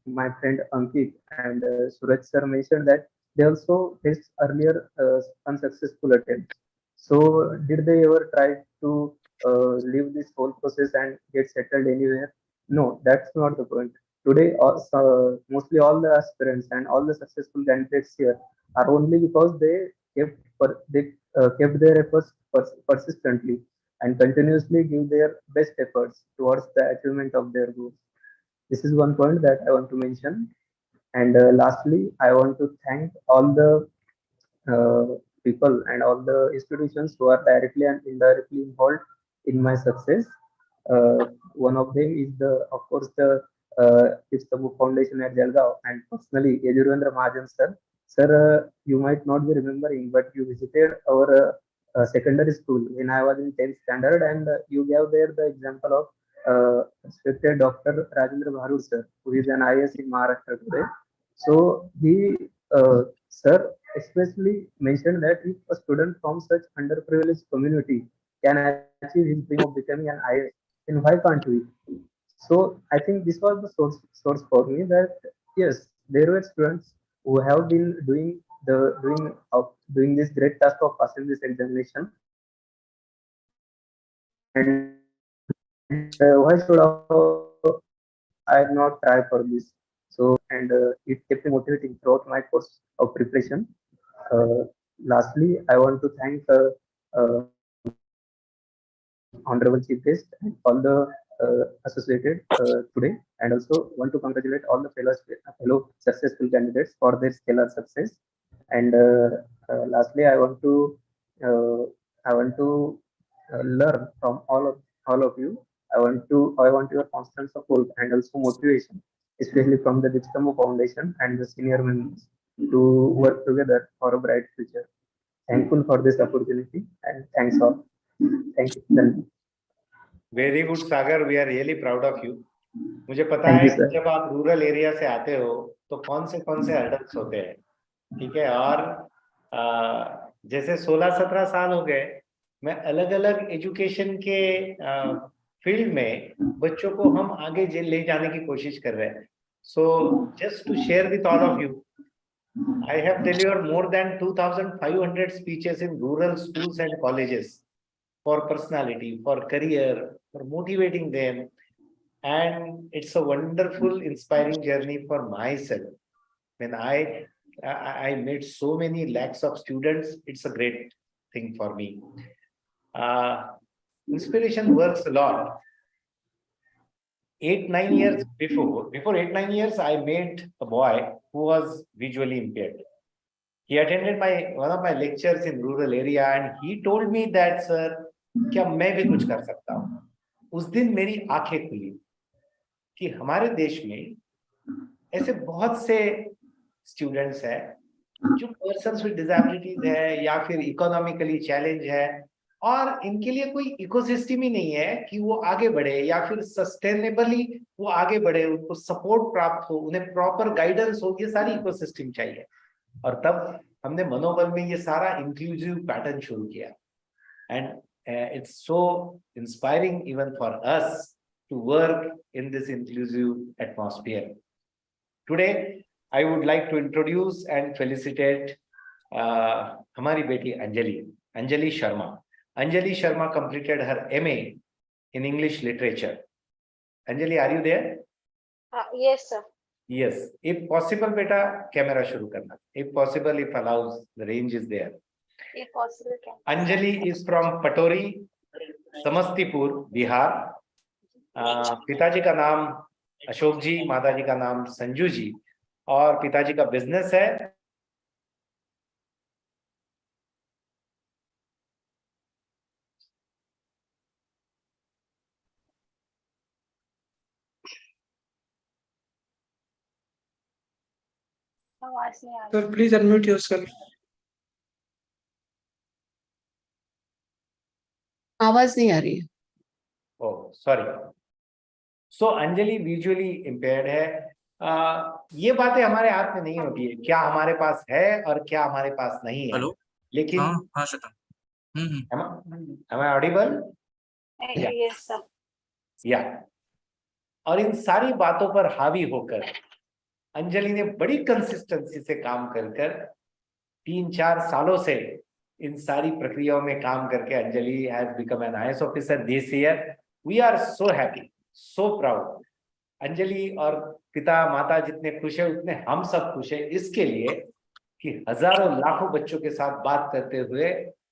My friend Ankit and Suraj sir mentioned that they also faced earlier unsuccessful attempts. So did they ever try to leave this whole process and get settled anywhere? No, that's not the point. Today, mostly all the aspirants and all the successful candidates here are only because they kept their efforts persistently and continuously give their best efforts towards the achievement of their goals. This is one point that I want to mention. And lastly, I want to thank all the people and all the institutions who are directly and indirectly involved in my success. One of them is of course, the Deepstambh Foundation at Jalgaon, and personally, Yajurvendra Mahajan sir. Sir, you might not be remembering, but you visited our secondary school when I was in 10th standard, and you gave there the example of respected Dr. Rajendra Bharur sir, who is an IS in Maharashtra today. So sir especially mentioned that if a student from such underprivileged community can achieve his dream of becoming an IS, then why can't we? So I think this was the source for me that yes, there were students who have been doing this great task of passing this examination. And why should I not try for this? So, and it kept me motivating throughout my course of preparation. Lastly, I want to thank uh, Honorable Chief Guest and all the associated today, and also want to congratulate all the fellow successful candidates for their stellar success. And lastly, uh, I want to learn from all of you. I want your constant support and also motivation, especially from the Deepstambh Foundation and the senior members, to work together for a bright future. Thankful for this opportunity and thanks all. Thank you. Very good Sagar, we are really proud of you. मुझे पता Thank है you, कि sir. जब आप rural area से आते हो तो कौन से हर्डल्स होते हैं, ठीक है. और जैसे 16-17 साल हो गए, मैं अलग अलग एजुकेशन के फील्ड में बच्चों को हम आगे ले जाने की कोशिश कर रहे हैं. So just to share with all of you, I have delivered more than 2,500 speeches in rural schools and colleges for personality, for career, for motivating them. And it's a wonderful, inspiring journey for myself. When I met so many lakhs of students, it's a great thing for me. Inspiration works a lot. 8-9 years before 8-9 years, I met a boy who was visually impaired. He attended one of my lectures in rural area, and he told me that, sir, क्या मैं भी कुछ कर सकता हूँ. उस दिन मेरी आंखें खुली कि हमारे देश में ऐसे बहुत से स्टूडेंट्स हैं जो पर्सन्स विद डिसेबिलिटीज है या फिर इकोनॉमिकली चैलेंज है, और इनके लिए कोई इकोसिस्टम ही नहीं है कि वो आगे बढ़े या फिर सस्टेनेबली वो आगे बढ़े, उनको सपोर्ट प्राप्त हो, उन्हें प्रॉपर गाइडेंस हो. ये सारी इकोसिस्टम चाहिए. और तब हमने मनोबल में ये सारा इंक्लूसिव पैटर्न शुरू किया. And it's so inspiring even for us to work in this inclusive atmosphere. Today, I would like to introduce and felicitate hamari beti Anjali Sharma. Anjali Sharma completed her MA in English literature. Anjali, are you there? Yes, sir. Yes. If possible, beta, camera shuru karna. If possible, if allows, the range is there. If possible, can. Anjali is from Patori, Samastipur, Bihar. पिताजी का नाम अशोक जी, माताजी का नाम संजू जी, और पिताजी का business है. आवाज नहीं आ रही. Sir, please unmute yourself. आवाज नहीं आ रही है. Oh sorry. So Anjali visually impaired है. ये बातें हमारे हाथ में नहीं होती है, क्या हमारे पास है और क्या हमारे पास नहीं है. हेलो. लेकिन हाँ शतम. am I audible? Yeah. Yes, sir. या और इन सारी बातों पर हावी होकर अंजलि ने बड़ी कंसिस्टेंसी से काम कर 3-4 सालों से इन सारी प्रक्रियाओं में काम करके Anjali has become an IAS officer this year. We are so happy, so proud. Anjali और पिता माता जितने खुश है उतने हम सब खुश है इसके लिए कि हजारों लाखों बच्चों के साथ बात करते हुए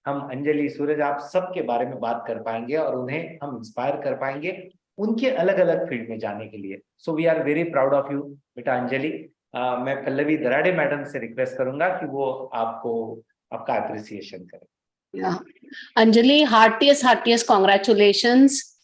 हम अंजलि, सूरज, आप सबके बारे में बात कर पाएंगे और उन्हें हम इंस्पायर कर पाएंगे उनके अलग अलग फील्ड में जाने के लिए. So we are very proud of you बेटा अंजलि. मैं पल्लवी दराडे मैडम से रिक्वेस्ट करूंगा कि वो आपका अप्रिसिएशन करें. Yeah. Anjali, heartiest congratulations.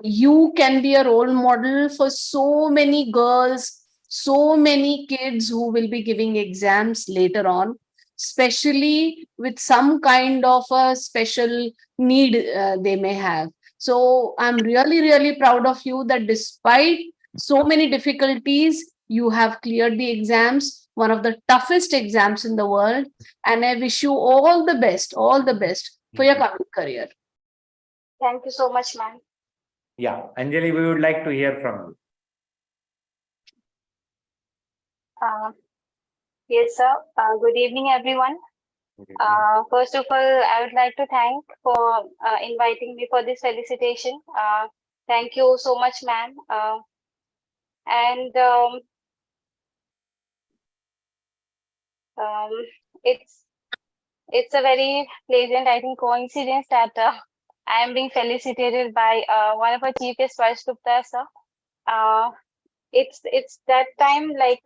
You can be a role model for so many girls, so many kids who will be giving exams later on, especially with some kind of a special need they may have. So I'm really proud of you that despite so many difficulties, you have cleared the exams, one of the toughest exams in the world, and I wish you all the best for your coming career. Thank you so much, ma'am. Yeah, Anjali, we would like to hear from you. Yes, sir. Good evening, everyone. First of all, I would like to thank for inviting me for this felicitation. Thank you so much, ma'am. And um, it's it's a very pleasant, I think, coincidence that I am being felicitated by one of our chief guests, Sparsh Gupta, sir. Uh, it's that time like.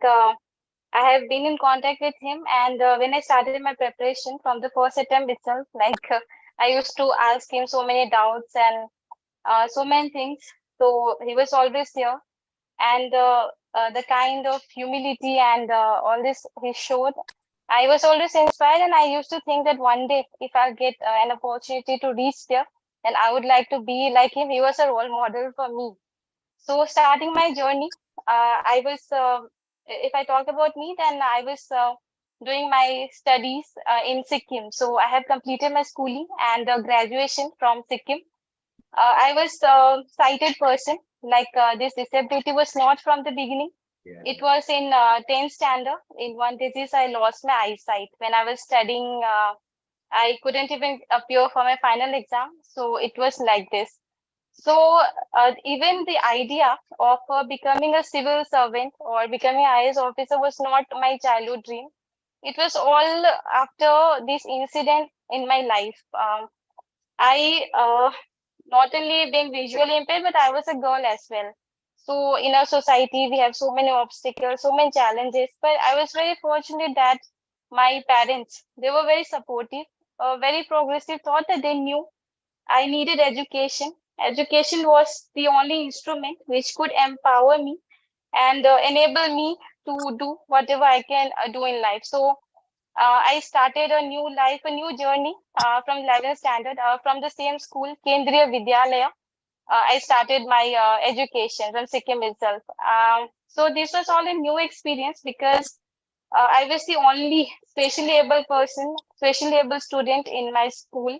I have been in contact with him, and when I started my preparation from the first attempt itself, like I used to ask him so many doubts and so many things. So he was always there, and the kind of humility and all this he showed, I was always inspired, and I used to think that one day, if I'll get an opportunity to reach there, then I would like to be like him. He was a role model for me. So starting my journey, I was, if I talk about me, then I was doing my studies in Sikkim. So I have completed my schooling and graduation from Sikkim. I was a sighted person, like this disability was not from the beginning. It was in 10th standard. In one disease, I lost my eyesight. When I was studying, I couldn't even appear for my final exam. So it was like this. So even the idea of becoming a civil servant or becoming an IAS officer was not my childhood dream. It was all after this incident in my life. I not only being visually impaired, but I was a girl as well. So in our society, we have so many obstacles, so many challenges. But I was very fortunate that my parents, they were very supportive, very progressive, thought that they knew I needed education. Education was the only instrument which could empower me and enable me to do whatever I can do in life. So I started a new life, a new journey from 11th standard from the same school, Kendriya Vidyalaya. I started my education from Sikkim itself. So this was all a new experience because I was the only specially able person, specially able student in my school.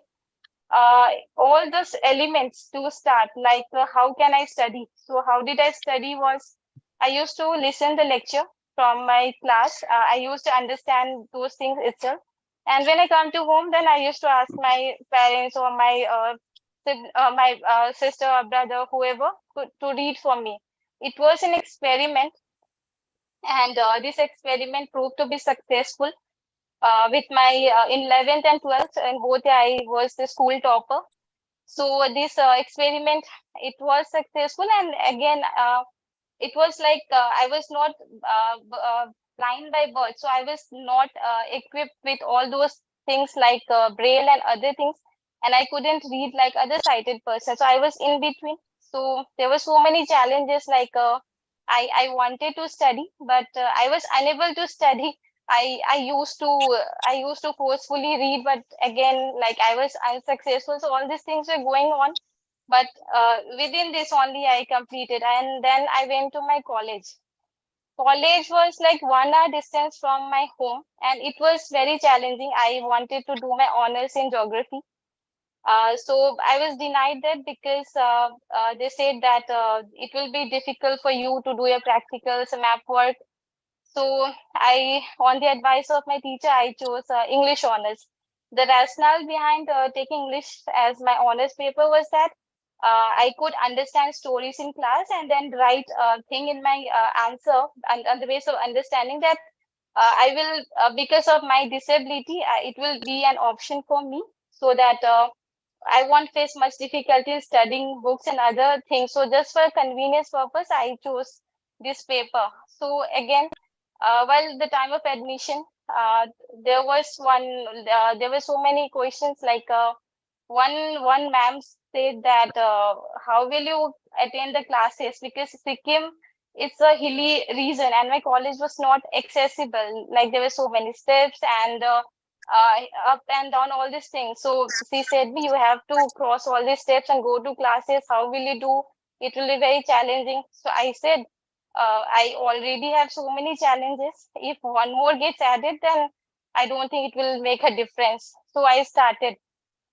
All those elements to start, like how can I study? So how did I study was I used to listen the lecture from my class. I used to understand those things itself. And when I come to home, then I used to ask my parents or my sister or brother, whoever, to read for me. It was an experiment, and this experiment proved to be successful. With my in 11th and 12th, and both I was the school topper. So this experiment, it was successful, and again, it was like I was not blind by birth, so I was not equipped with all those things like braille and other things, and I couldn't read like other sighted person. So I was in between. So there were so many challenges, like I wanted to study, but I was unable to study. I used to forcefully read, but again, like I was unsuccessful. So all these things were going on, but within this only I completed, and then I went to my college. College was like 1 hour distance from my home, and it was very challenging. I wanted to do my honors in geography. So I was denied that because they said that it will be difficult for you to do your practicals, map work. So on the advice of my teacher, I chose English honors. The rationale behind taking English as my honors paper was that I could understand stories in class and then write a thing in my answer and the ways of understanding that I will, because of my disability, it will be an option for me so that I won't face much difficulty studying books and other things. So just for convenience purpose, I chose this paper. So again, while the time of admission, there was there were so many questions like one ma'am said that how will you attend the classes, because Sikkim, it's a hilly region and my college was not accessible, like there were so many steps and up and down all these things. So she said me, you have to cross all these steps and go to classes. How will you do? It will be very challenging. So I said, I already have so many challenges. If one more gets added, then I don't think it will make a difference. So I started.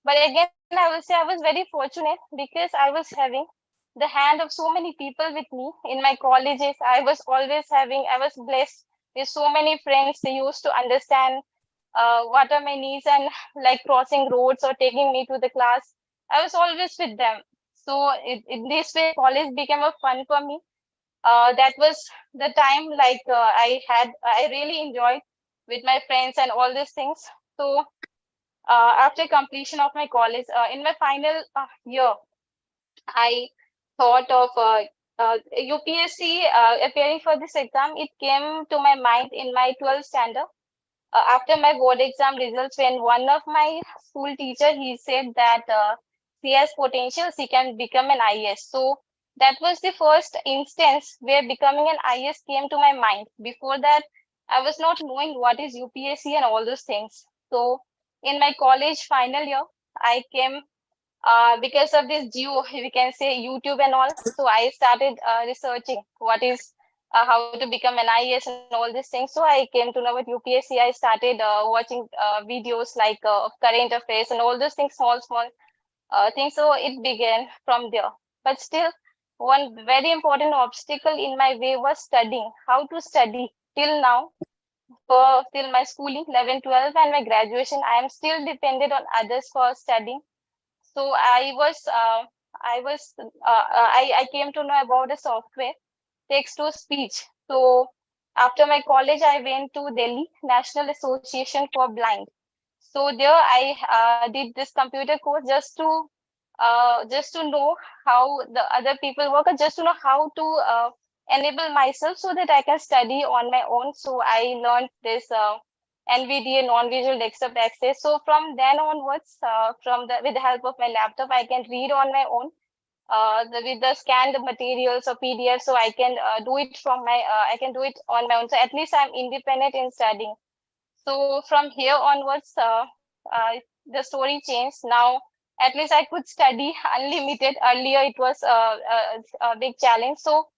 But again, I will say I was very fortunate because I was having the hand of so many people with me in my colleges. I was blessed with so many friends. They used to understand what are my needs and like crossing roads or taking me to the class. I was always with them. So in this way, college became a fun for me. That was the time like I really enjoyed with my friends and all these things. So after completion of my college, in my final year, I thought of UPSC appearing for this exam. It came to my mind in my 12th standard after my board exam results, when one of my school teacher, he said that she has potential, she can become an IAS. So that was the first instance where becoming an IAS came to my mind. Before that, I was not knowing what is UPSC and all those things. So in my college final year, I came because of this we can say YouTube and all. So I started researching what is how to become an IAS and all these things. So I came to know about UPSC. I started watching videos like of current affairs and all those things, small things. So it began from there. But still, one very important obstacle in my way was studying. How to study till now, for till my schooling, 11, 12, and my graduation. I am still dependent on others for studying. So I came to know about a software, text to speech. So after my college, I went to Delhi National Association for Blind. So there I did this computer course just to know how the other people work, or just to know how to enable myself so that I can study on my own. So I learned this NVDA, non-visual desktop access. So from then onwards, with the help of my laptop, I can read on my own. With the scanned materials or PDF, so I can do it from my I can do it on my own. So at least I'm independent in studying. So from here onwards, the story changed. Now at least I could study unlimited. Earlier it was a big challenge. So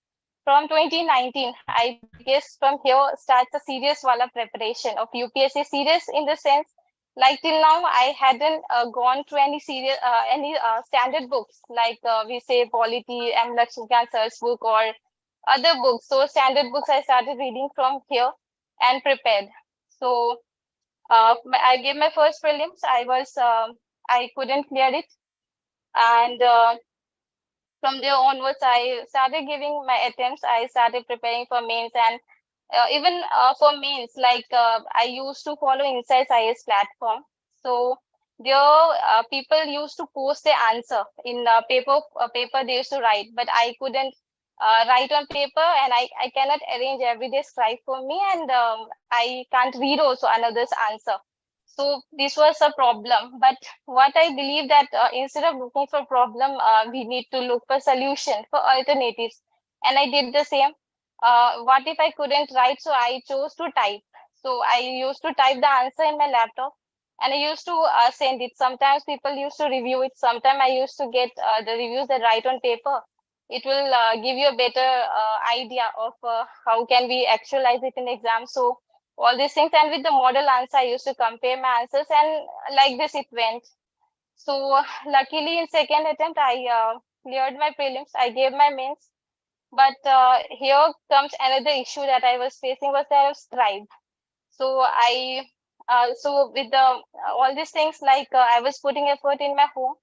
from 2019, I guess from here starts a serious wala preparation of UPSC. Serious in the sense, like till now, I hadn't gone to any serious, any standard books, like we say Polity, M. Lakshmikant Sir's book or other books. So standard books I started reading from here and prepared. So I gave my first prelims. I couldn't clear it, and from there onwards, I started giving my attempts. I started preparing for mains, and even for mains, like I used to follow Insights IS platform. So there, people used to post their answer in paper they used to write, but I couldn't write on paper, and I cannot arrange everyday scribe for me, and I can't read also another's answer. So this was a problem. But what I believe that instead of looking for problem, we need to look for solution, for alternatives. And I did the same. What if I couldn't write? So I chose to type. So I used to type the answer in my laptop, and I used to send it. Sometimes people used to review it. Sometimes I used to get the reviews that write on paper. It will give you a better idea of how can we actualize it in exam. So all these things, and with the model answer, I used to compare my answers, and like this it went. So luckily in second attempt, I cleared my prelims. I gave my mains. But here comes another issue that I was facing, was that I was scribe. So so with the all these things, like I was putting effort in my home.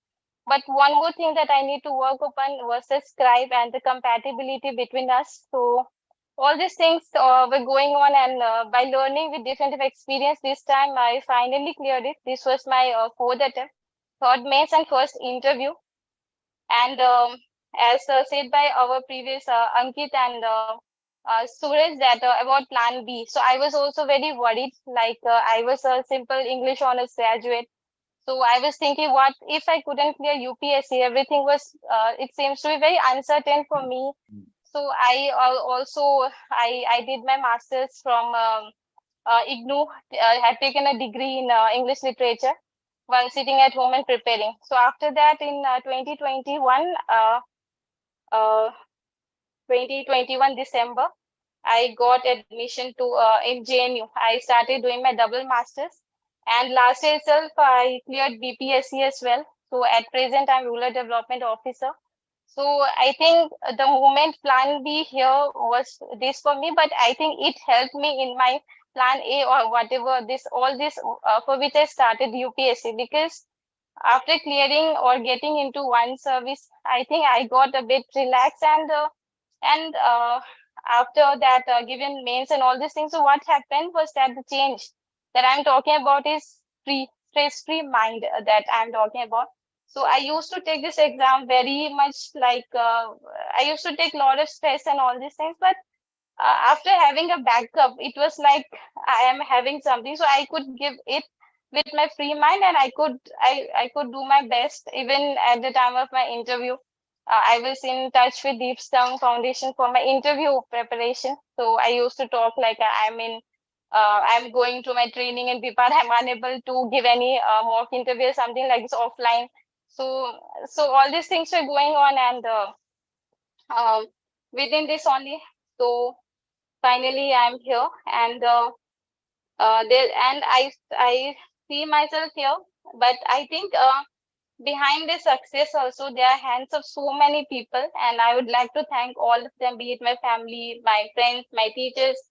But one more thing that I need to work upon was the scribe and the compatibility between us. So all these things were going on, and by learning with different experience, this time I finally cleared it. This was my fourth attempt, third mains and first interview. And as said by our previous Ankit and Suraj, that about plan B. So I was also very worried, like I was a simple English honors graduate. So I was thinking, what if I couldn't clear UPSC? Everything was, it seems to be very uncertain for me. So I I did my master's from IGNU. I had taken a degree in English literature while sitting at home and preparing. So after that, in 2021, 2021 December, I got admission to in JNU. I started doing my double masters, and last year itself I cleared BPSC as well. So at present I'm rural development officer. So I think the moment plan B here was this for me, but I think it helped me in my plan A or whatever all this for which I started UPSC, because after clearing or getting into one service, I think I got a bit relaxed, and after that given mains and all these things. So what happened was that the change that I'm talking about is stress-free mind that I'm talking about. So I used to take this exam very much like I used to take a lot of stress and all these things, but after having a backup, it was like I am having something, so I could give it with my free mind, and I could do my best even at the time of my interview. I was in touch with Deepstambh Foundation for my interview preparation. So I used to talk like I'm going to my training in Bihar. I'm unable to give any mock interview or something like this offline. So all these things were going on, and within this only. So finally, I'm here, and I see myself here. But I think behind this success also there are hands of so many people, and I would like to thank all of them, be it my family, my friends, my teachers.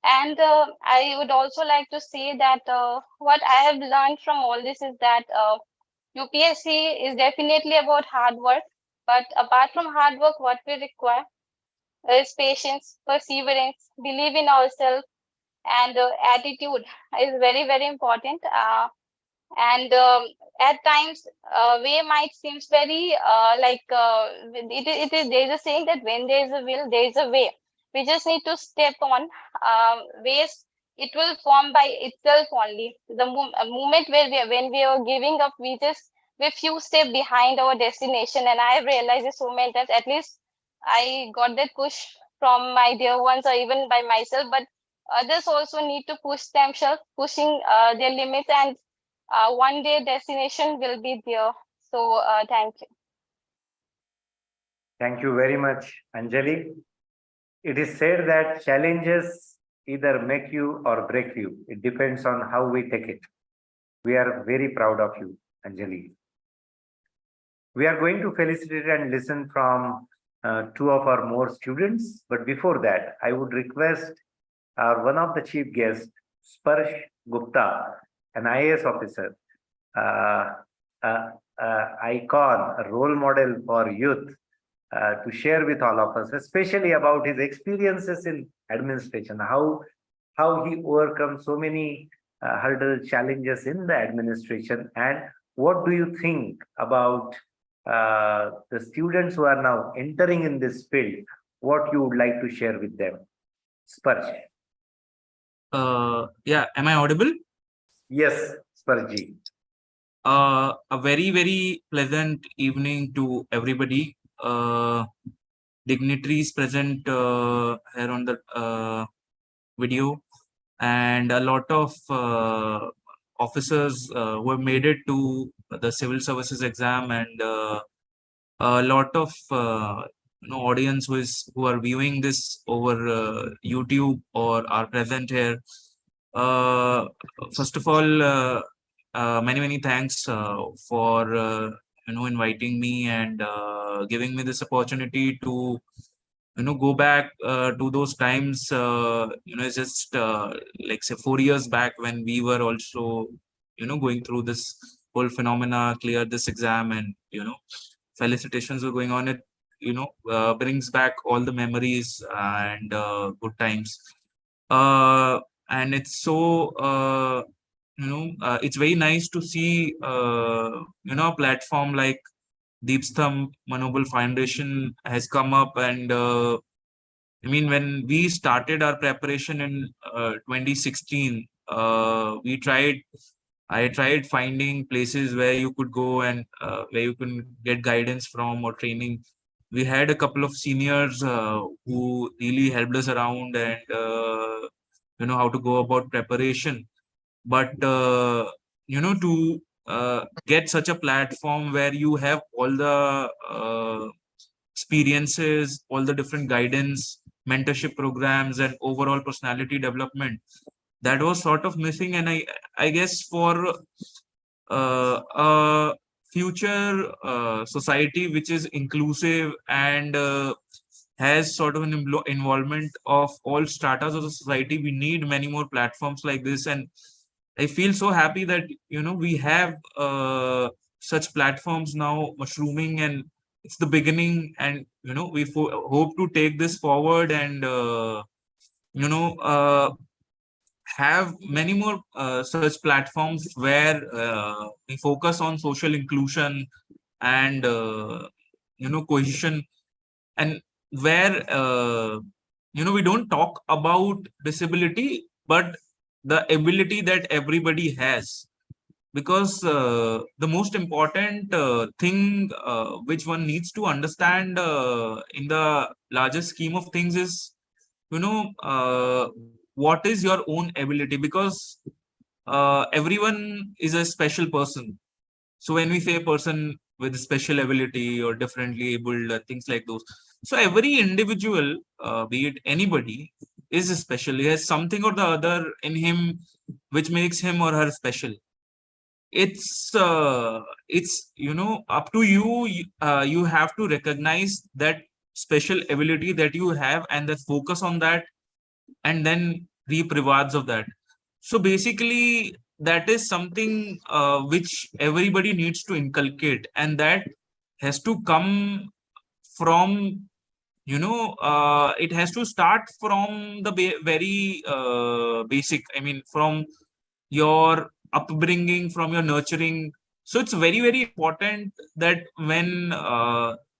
And I would also like to say that what I have learned from all this is that UPSC is definitely about hard work, but apart from hard work, what we require is patience, perseverance, believe in ourselves, and attitude is very, very important. And at times, way might seems very it is there is a saying that when there is a will, there is a way. We just need to step on ways. It will form by itself only. The moment where when we are giving up, we're few steps behind our destination. And I have realized this so many times. At least I got that push from my dear ones or even by myself. But others also need to push themselves, pushing their limits, and one day destination will be there. So thank you. Thank you very much, Anjali. It is said that challenges either make you or break you. It depends on how we take it. We are very proud of you, Anjali. We are going to felicitate and listen from two of our more students. But before that, I would request one of the chief guests, Sparsh Gupta, an IAS officer, icon, a role model for youth, to share with all of us, especially about his experiences in administration, how he overcome so many hurdle challenges in the administration, and what do you think about the students who are now entering in this field, what you would like to share with them. Sparsh. Yeah, am I audible? Yes, Sparshji. A very, very pleasant evening to everybody. Dignitaries present here on the video, and a lot of officers who have made it to the civil services exam, and a lot of audience who are viewing this over YouTube or are present here. First of all, many thanks for inviting me and giving me this opportunity to go back to those times. It's just like say 4 years back when we were also going through this whole phenomena, clear this exam, and felicitations were going on. It brings back all the memories and good times. And it's so it's very nice to see a platform like Deepstambh Manobal Foundation has come up. And I mean, when we started our preparation in 2016, I tried finding places where you could go and where you can get guidance from or training. We had a couple of seniors who really helped us around and how to go about preparation. But to get such a platform where you have all the experiences, all the different guidance, mentorship programs, and overall personality development, that was sort of missing. And I guess for a future society which is inclusive and has sort of an involvement of all stratas of the society, we need many more platforms like this. And I feel so happy that, we have such platforms now mushrooming, and it's the beginning. And, we hope to take this forward and, you know, uh, have many more such platforms where we focus on social inclusion and, cohesion, and where, we don't talk about disability, but the ability that everybody has. Because the most important thing which one needs to understand in the larger scheme of things is, what is your own ability? Because everyone is a special person. So when we say a person with special ability or differently abled, things like those, so every individual, be it anybody, is special. He has something or the other in him which makes him or her special. It's up to you. You have to recognize that special ability that you have and then focus on that, and then reap rewards of that. So basically, that is something which everybody needs to inculcate, and that has to come from, it has to start from the very basic. I mean, from your upbringing, from your nurturing. So it's very, very important that when,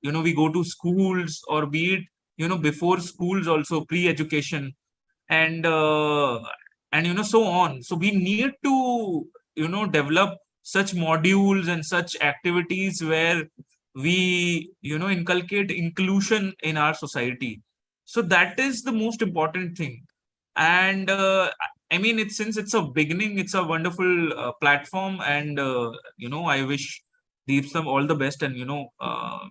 we go to schools, or be it, before schools also, pre-education, and so on. So we need to, develop such modules and such activities where we, inculcate inclusion in our society. So that is the most important thing. And I mean, since it's a beginning, it's a wonderful platform, and I wish Deepstambh all the best, and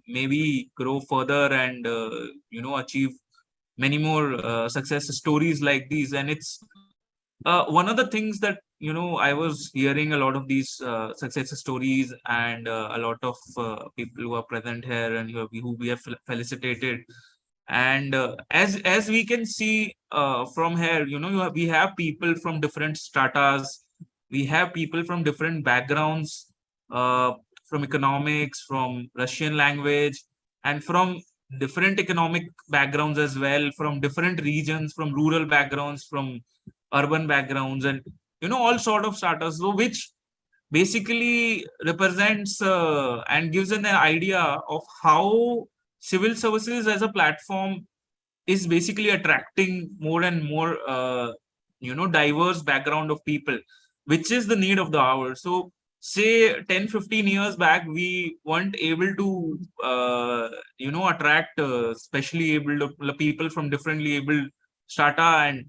maybe grow further and achieve many more success stories like these. And it's one of the things that, I was hearing a lot of these success stories, and a lot of people who are present here and who we have felicitated. And as we can see from here, we have people from different stratas, we have people from different backgrounds, uh, from economics, from Russian language, and from different economic backgrounds as well, from different regions, from rural backgrounds, from urban backgrounds, and all sort of starters, so which basically represents and gives an idea of how civil services as a platform is basically attracting more and more diverse background of people, which is the need of the hour. So say 10-15 years back, we weren't able to attract specially abled people from differently abled strata, and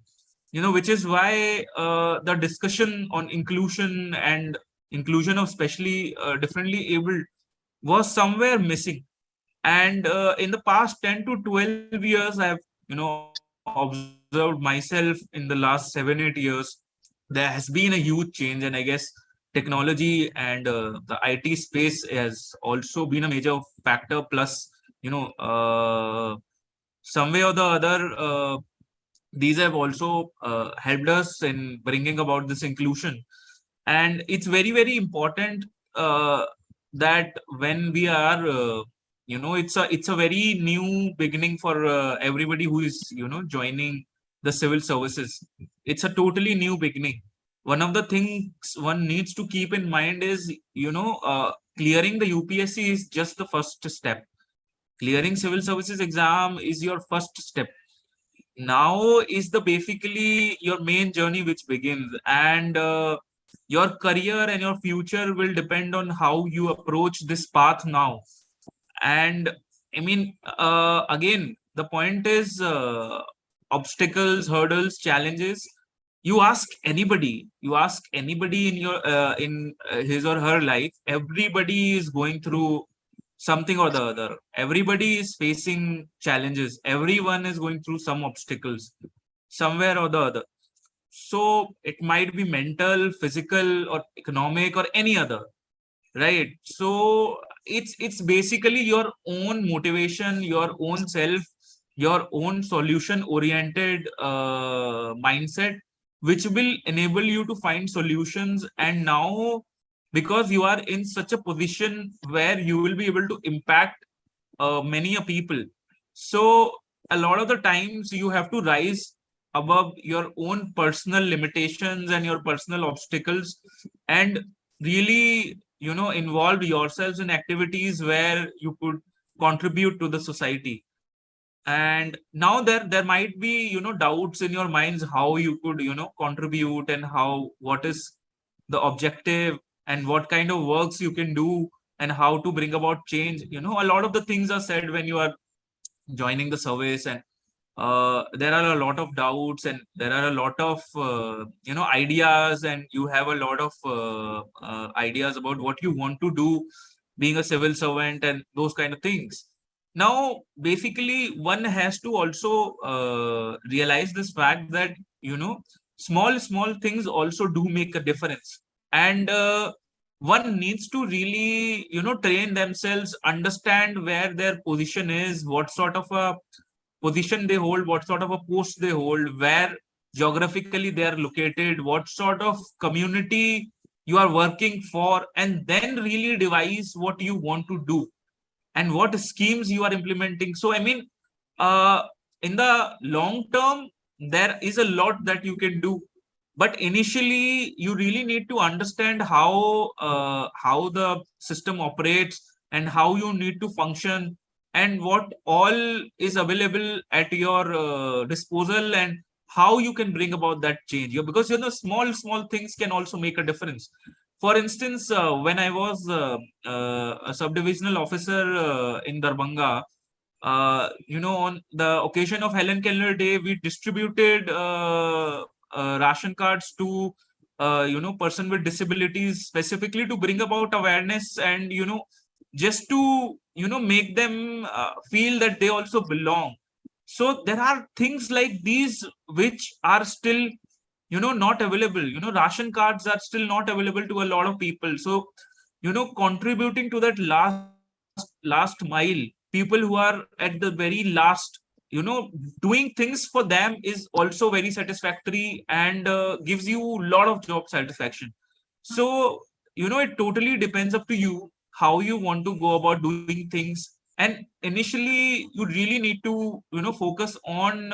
which is why the discussion on inclusion and inclusion of specially differently abled was somewhere missing. And in the past 10 to 12 years, I have observed myself in the last 7-8 years, there has been a huge change. And I guess technology and the IT space has also been a major factor. Plus, some way or the other, these have also helped us in bringing about this inclusion. And it's very, very important that when we are it's a very new beginning for everybody who is joining the civil services. It's a totally new beginning. One of the things one needs to keep in mind is clearing the UPSC is just the first step. Clearing civil services exam is your first step. Now is the basically your main journey which begins. And your career and your future will depend on how you approach this path now. And I mean, again, the point is obstacles, hurdles, challenges. You ask anybody in your his or her life, everybody is going through something or the other. Everybody is facing challenges. Everyone is going through some obstacles somewhere or the other. So it might be mental, physical, or economic, or any other. right? So it's basically your own motivation, your own self, your own solution oriented mindset, which will enable you to find solutions. And now, because you are in such a position where you will be able to impact many a people, so a lot of the times you have to rise above your own personal limitations and your personal obstacles, and really, involve yourselves in activities where you could contribute to the society. And now there might be, doubts in your minds how you could, contribute, and what is the objective, and what kind of works you can do, and how to bring about change. A lot of the things are said when you are joining the service, and there are a lot of doubts, and there are a lot of ideas, and you have a lot of ideas about what you want to do being a civil servant and those kind of things. Now basically one has to also realize this fact that small things also do make a difference. And one needs to really train themselves, understand where their position is, what sort of a position they hold, what sort of a post they hold, where geographically they are located, what sort of community you are working for, and then really devise what you want to do and what schemes you are implementing. So I mean, uh, in the long term there is a lot that you can do, but initially you really need to understand how the system operates, and how you need to function, and what all is available at your disposal, and how you can bring about that change. Because small things can also make a difference. For instance, when I was a subdivisional officer in Darbhanga, on the occasion of Helen Keller Day, we distributed ration cards to person with disabilities, specifically to bring about awareness, and just to make them feel that they also belong. So there are things like these which are still not available. Ration cards are still not available to a lot of people. So contributing to that last mile, people who are at the very last, doing things for them is also very satisfactory, and gives you a lot of job satisfaction. So it totally depends up to you how you want to go about doing things. And initially you really need to focus on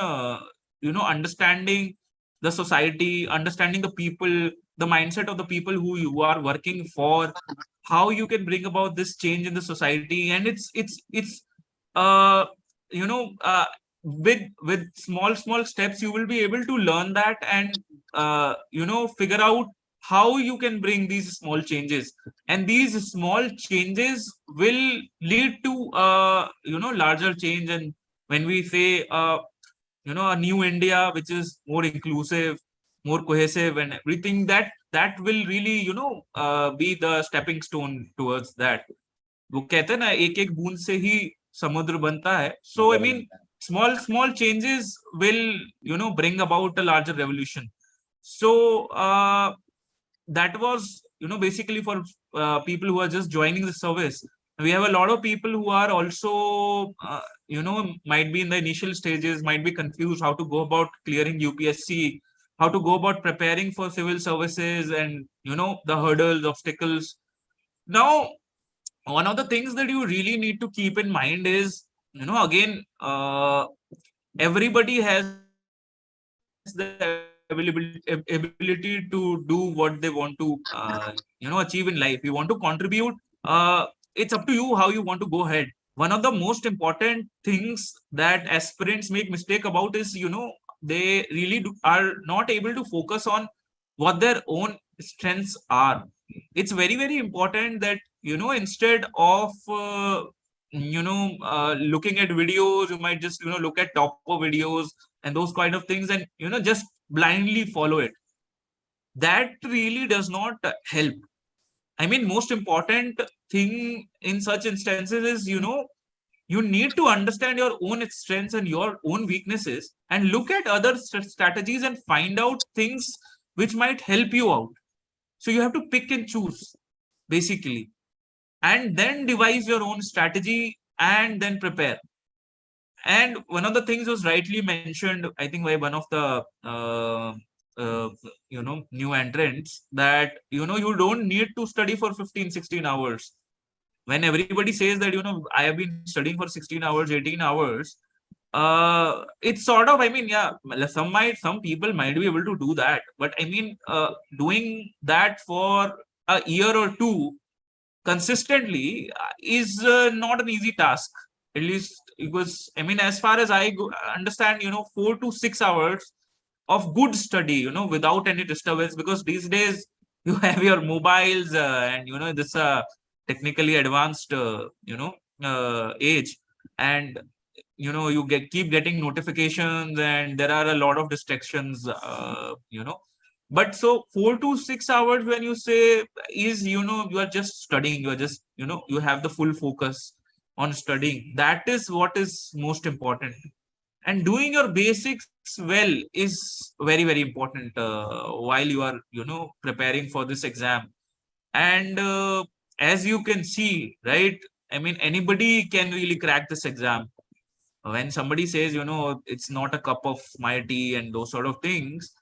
understanding the society, understanding the people, the mindset of the people who you are working for, how you can bring about this change in the society. And it's uh you know uh, with small steps you will be able to learn that, and figure out how you can bring these small changes. And these small changes will lead to larger change. And when we say a new India which is more inclusive, more cohesive, and everything, that will really be the stepping stone towards that. वो कहते हैं ना, एक एक बूंद से ही समुद्र बनता है. So I mean, small changes will bring about a larger revolution. So that was basically for people who are just joining the service. We have a lot of people who are also might be in the initial stages, might be confused how to go about clearing UPSC, how to go about preparing for civil services, and the hurdles, obstacles. Now one of the things that you really need to keep in mind is again, everybody has the ability to do what they want to achieve in life. You want to contribute, it's up to you how you want to go ahead. One of the most important things that aspirants make mistake about is they really are not able to focus on what their own strengths are. It's very important that instead of looking at videos, you might just look at top of videos and those kind of things, and just blindly follow it. That really does not help. I mean, most important thing in such instances is you need to understand your own strengths and your own weaknesses, and look at other strategies and find out things which might help you out. So you have to pick and choose, basically. and then devise your own strategy and then prepare. And one of the things was rightly mentioned, I think, by one of the new entrants, that you don't need to study for 15-16 hours. When everybody says that I have been studying for 16 hours, 18 hours, it's sort of, I mean, yeah, some people might be able to do that, but I mean, doing that for a year or two consistently is not an easy task. At least because, I mean, as far as I understand, 4 to 6 hours of good study, without any disturbance, because these days you have your mobiles and this technically advanced age, and you keep getting notifications, and there are a lot of distractions, but so 4 to 6 hours, when you say, is you are just studying, you are just you have the full focus on studying. That is what is most important. And doing your basics well is very, very important while you are preparing for this exam. And as you can see, right, I mean, anybody can really crack this exam. When somebody says it's not a cup of my tea and those sort of things,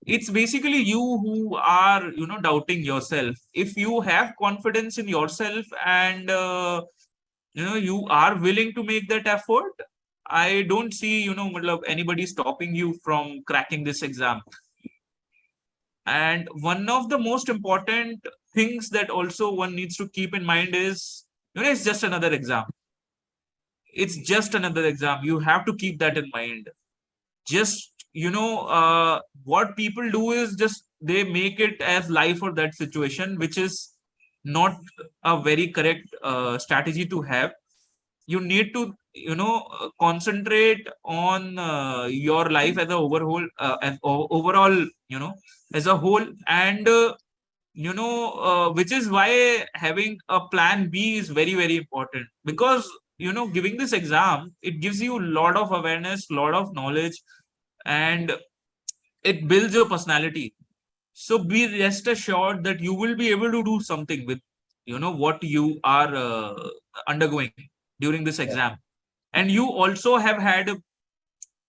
it's basically you who are doubting yourself. If you have confidence in yourself and you are willing to make that effort, I don't see anybody stopping you from cracking this exam. And one of the most important things that also one needs to keep in mind is it's just another exam. It's just another exam. You have to keep that in mind. Just what people do is just they make it as life or that situation, which is not a very correct strategy to have. You need to concentrate on your life as a overall as a whole. And which is why having a plan B is very, very important, because giving this exam, it gives you a lot of awareness, lot of knowledge, and it builds your personality. So be rest assured that you will be able to do something with what you are undergoing during this exam. And you also have had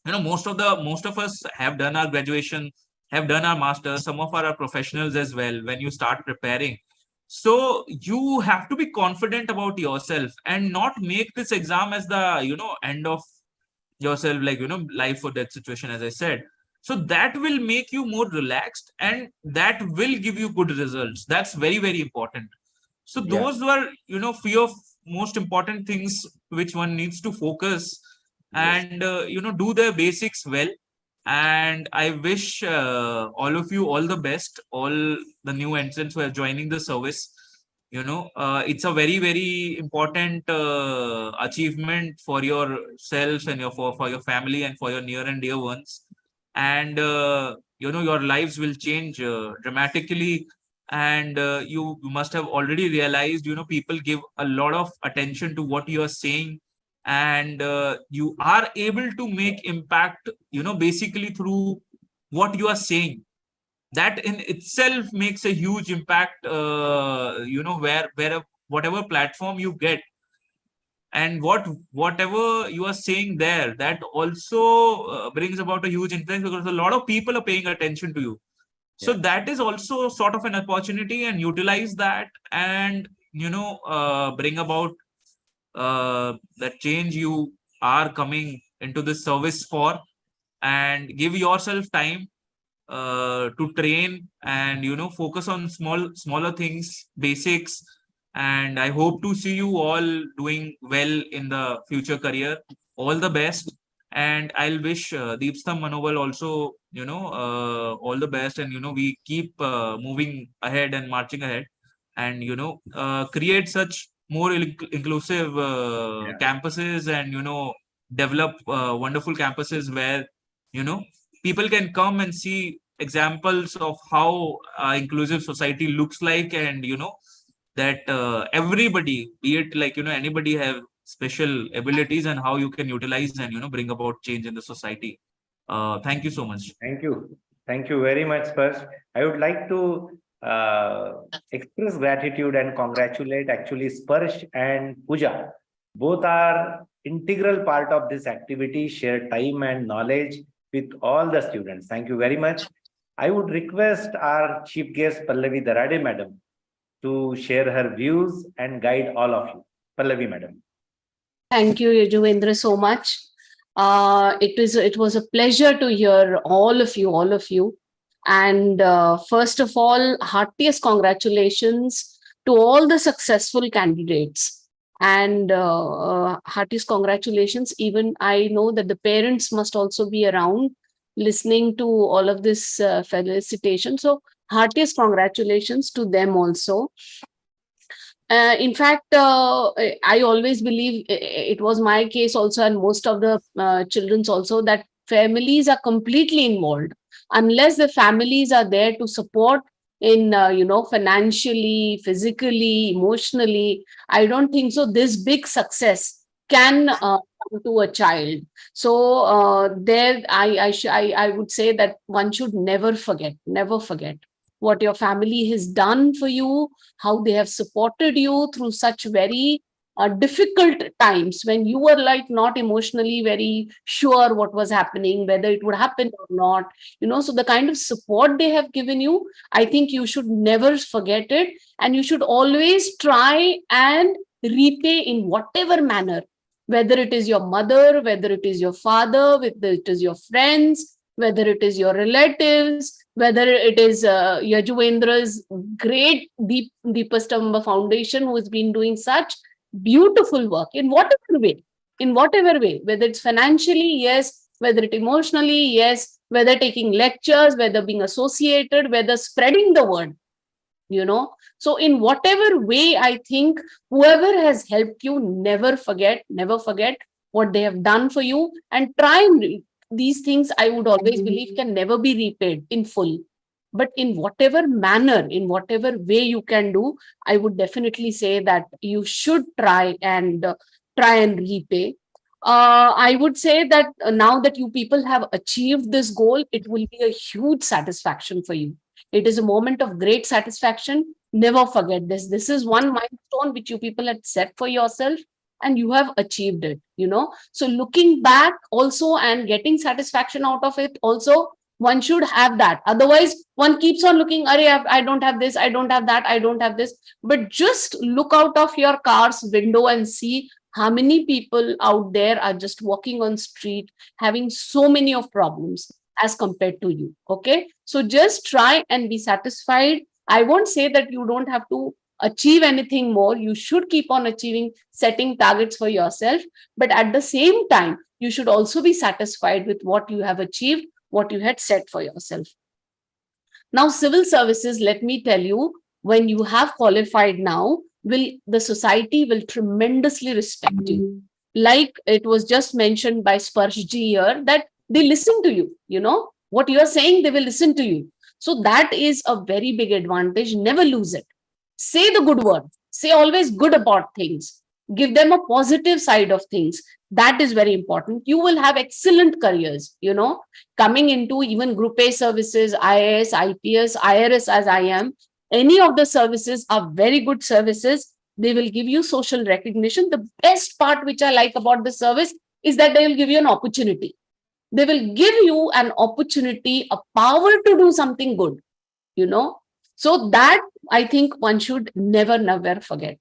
most of us have done our graduation, have done our masters, some of our professionals as well. When you start preparing, so you have to be confident about yourself and not make this exam as the end of yourself, like life or death situation, as I said. So that will make you more relaxed, and that will give you good results. That's very, very important. So those were few of most important things which one needs to focus and do the basics well. And I wish all of you all the best, all the new entrants who are joining the service. It's a very, very important achievement for yourselves and for your family and for your near and dear ones. And your lives will change dramatically. And you must have already realized people give a lot of attention to what you are saying, and you are able to make impact basically through what you are saying. That in itself makes a huge impact, where whatever platform you get, and whatever you are saying there, that also brings about a huge influence, because a lot of people are paying attention to you. So that is also sort of an opportunity, and utilize that, and bring about that change you are coming into this service for, and give yourself time to train, and focus on smaller things, basics. And I hope to see you all doing well in the future career. All the best. And I'll wish Deepstambh Manobal also all the best, and we keep moving ahead and marching ahead, and create such more inclusive campuses, and develop wonderful campuses where people can come and see examples of how inclusive society looks like, and that everybody, be it like anybody, have special abilities, and how you can utilize and bring about change in the society. Thank you so much. Thank you very much, Sparsh. I would like to express gratitude and congratulate actually Sparsh and Pooja. Both are integral part of this activity, share time and knowledge with all the students. Thank you very much. I would request our chief guest Pallavi Darade madam to share her views and guide all of you. Pallavi madam. Thank you, Yajurvendra, so much. It was a pleasure to hear all of you. And first of all, heartiest congratulations to all the successful candidates. And heartiest congratulations. Even I know that the parents must also be around listening to all of this felicitation. So heartiest congratulations to them also. In fact, I always believe it was my case also, and most of the children's also, that families are completely involved. Unless the families are there to support in, financially, physically, emotionally, I don't think so this big success can come to a child. So there, I would say that one should never forget what your family has done for you, how they have supported you through such very difficult times when you were like not emotionally very sure what was happening, whether it would happen or not. So the kind of support they have given you, I think you should never forget it. And you should always try and repay in whatever manner, whether it is your mother, whether it is your father, whether it is your friends, whether it is your relatives, whether it is Yajurvendra's great Deepstambh Foundation, who has been doing such beautiful work in whatever way, whether it's financially, yes, whether it emotionally, yes, whether taking lectures, whether being associated, whether spreading the word, So in whatever way, I think whoever has helped you, never forget what they have done for you, and try and these things, I would always believe, can never be repaid in full. But in whatever manner, in whatever way you can do, I would definitely say that you should try and repay. I would say that now that you people have achieved this goal, it will be a huge satisfaction for you. It is a moment of great satisfaction. Never forget this. This is one milestone which you people had set for yourself, and you have achieved it, So looking back also and getting satisfaction out of it also, one should have that. Otherwise, one keeps on looking, I don't have this, I don't have that, I don't have this. But just look out of your car's window and see how many people out there are just walking on street, having so many of problems as compared to you. Okay. So just try and be satisfied. I won't say that you don't have to achieve anything more. You should keep on achieving, setting targets for yourself. But at the same time, you should also be satisfied with what you have achieved, what you had set for yourself. Now, civil services, let me tell you, when you have qualified now, the society will tremendously respect you. Like it was just mentioned by Sparsh ji here, that they listen to you, what you are saying, they will listen to you. So that is a very big advantage. Never lose it. Say the good word. Say always good about things. Give them a positive side of things. That is very important. You will have excellent careers, coming into even Group A services, IAS, IPS, IRS as I am. Any of the services are very good services. They will give you social recognition. The best part which I like about the service is that they will give you an opportunity. They will give you an opportunity, a power to do something good, So that I think one should never forget.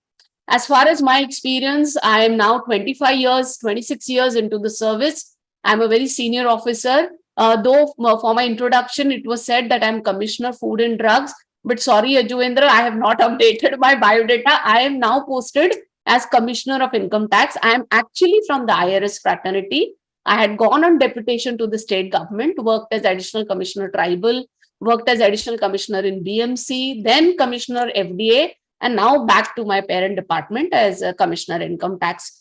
As far as my experience, I am now 26 years into the service. I'm a very senior officer. Though for my introduction, it was said that I'm Commissioner Food and Drugs. But sorry, Yajurvendra, I have not updated my biodata. I am now posted as Commissioner of Income Tax. I am actually from the IRS fraternity. I had gone on deputation to the state government, worked as Additional Commissioner Tribal, worked as Additional Commissioner in BMC, then Commissioner FDA, and now back to my parent department as a Commissioner Income Tax.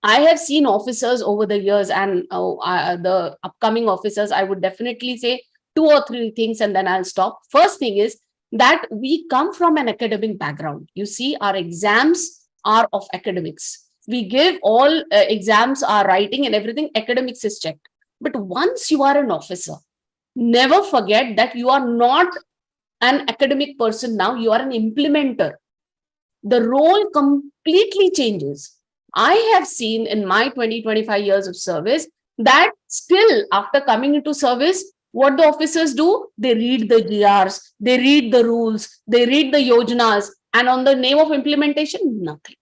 I have seen officers over the years, and the upcoming officers, I would definitely say 2 or 3 things, and then I'll stop. First thing is that we come from an academic background. You see, our exams are of academics. We give all exams, our writing and everything, academics is checked. But once you are an officer, never forget that you are not an academic person now, you are an implementer. The role completely changes. I have seen in my 20-25 years of service that still after coming into service, what the officers do, they read the GRs, they read the rules, they read the yojanas, and on the name of implementation, nothing.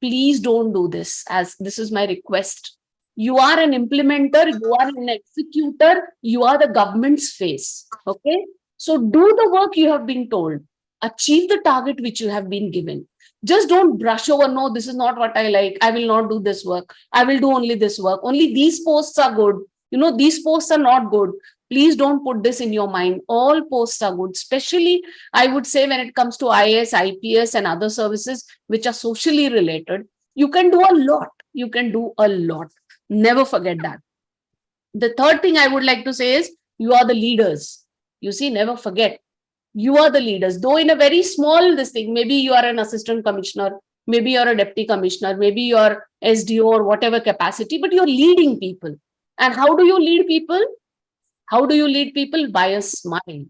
Please don't do this, as this is my request. You are an implementer, you are an executor, you are the government's face. Okay? So do the work you have been told. Achieve the target which you have been given. Just don't brush over, no, this is not what I like. I will not do this work. I will do only this work. Only these posts are good. You know, these posts are not good. Please don't put this in your mind. All posts are good, especially I would say when it comes to IAS, IPS and other services which are socially related. You can do a lot. You can do a lot. Never forget that. The third thing I would like to say is you are the leaders. You see, never forget. You are the leaders, though in a very small this thing, maybe you are an assistant commissioner, maybe you're a deputy commissioner, maybe you're SDO or whatever capacity, but you're leading people. And how do you lead people? How do you lead people? By a smile.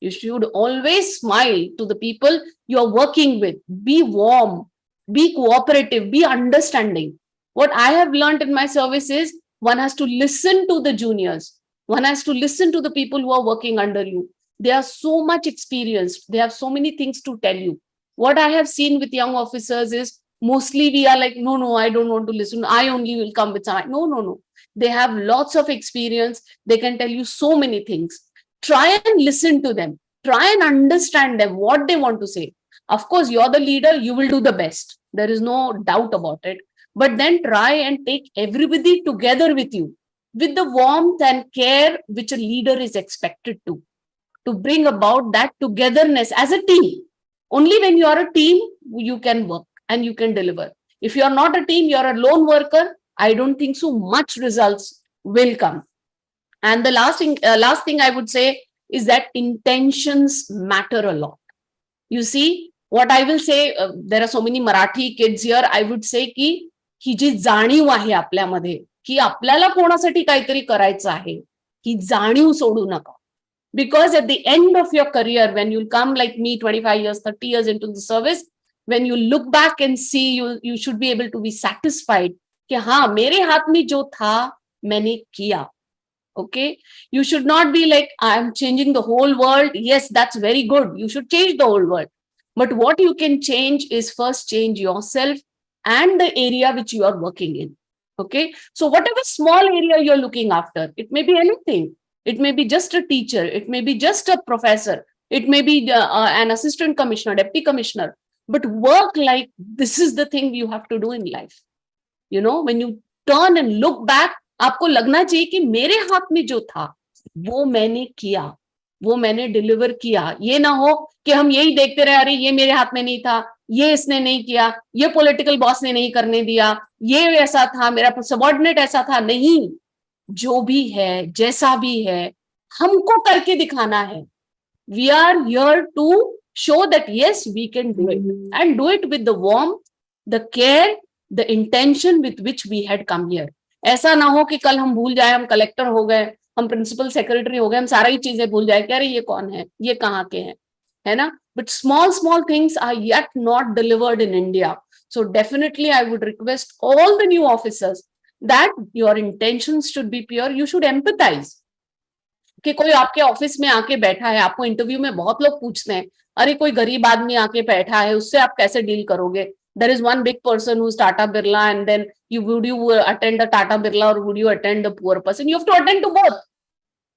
You should always smile to the people you're working with. Be warm, be cooperative, be understanding. What I have learned in my service is one has to listen to the juniors. One has to listen to the people who are working under you. They are so much experienced. They have so many things to tell you. What I have seen with young officers is mostly we are like, no, I don't want to listen. I only will come with some. No. They have lots of experience. They can tell you so many things. Try and listen to them. Try and understand them, what they want to say. Of course, you're the leader. You will do the best. There is no doubt about it. But then try and take everybody together with you, with the warmth and care which a leader is expected to bring about that togetherness as a team. Only when you are a team, you can work and you can deliver. If you are not a team, you are a lone worker, I don't think so much results will come. And the last thing I would say is that intentions matter a lot. You see, what I will say, there are so many Marathi kids here, I would say की ही जी जाणीव आहे आपल्यामध्ये की आपल्याला कोणासाठी काहीतरी करायचं आहे, ही जाणीव सोडू नका. Because at the end of your career, when you'll come like me, 25 years, 30 years into the service, when you look back and see, you should be able to be satisfied कि हाँ, मेरे हाथ में जो था, मैंने किया. Okay? You should not be like, I'm changing the whole world. Yes, that's very good. You should change the whole world. But what you can change is first change yourself and the area which you are working in. Okay? So whatever small area you're looking after, it may be anything. It may be just a teacher. It may be just a professor. It may be an assistant commissioner, deputy commissioner. But work like this is the thing you have to do in life. You know, when you turn and look back, आपको लगना चाहिए कि मेरे हाथ में जो था, वो मैंने किया, वो मैंने डिलीवर किया. ये ना हो कि हम यही देखते रहे, अरे ये मेरे हाथ में नहीं था, ये इसने नहीं किया, ये पॉलिटिकल बॉस ने नहीं करने दिया, ये ऐसा था, मेरा सबऑर्डिनेट ऐसा था. नहीं, जो भी है, जैसा भी है, हमको करके दिखाना है. We are here to show that yes, we can do it, and do it with the warmth, the care, the intention with which we had come here. ऐसा ना हो कि कल हम भूल जाए, हम कलेक्टर हो गए, हम प्रिंसिपल सेक्रेटरी हो गए, हम सारी चीजें भूल जाए कि अरे ये कौन है, ये कहाँ के हैं, है ना? But small things are yet not delivered in India. So definitely I would request all the new officers that your intentions should be pure. You should empathize. कि कोई आपके ऑफिस में आके बैठा है, आपको इंटरव्यू में बहुत लोग पूछते हैं, अरे कोई गरीब आदमी आके बैठा है, उससे आप कैसे डील करोगे? There is one big person who's Tata Birla, and then would you attend the Tata Birla or would you attend the poor person? You have to attend to both.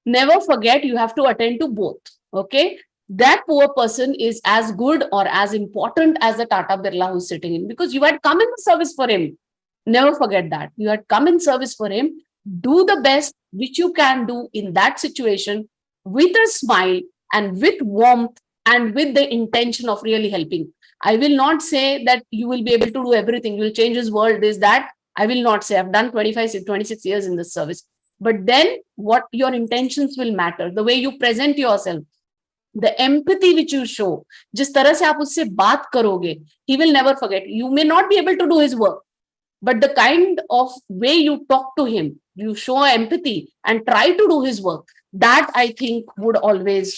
Never forget, you have to attend to both. Okay? That poor person is as good or as important as the Tata Birla who's sitting in, because you had come in the service for him. Never forget that. You had come in service for him. Do the best which you can do in that situation with a smile and with warmth and with the intention of really helping. I will not say that you will be able to do everything. You will change his world. Is that I will not say. I've done 26 years in this service. But then what your intentions will matter. The way you present yourself, the empathy which you show, जिस तरह से आप उससे बात करोगे, he will never forget. You may not be able to do his work, but the kind of way you talk to him, you show empathy and try to do his work, that I think would always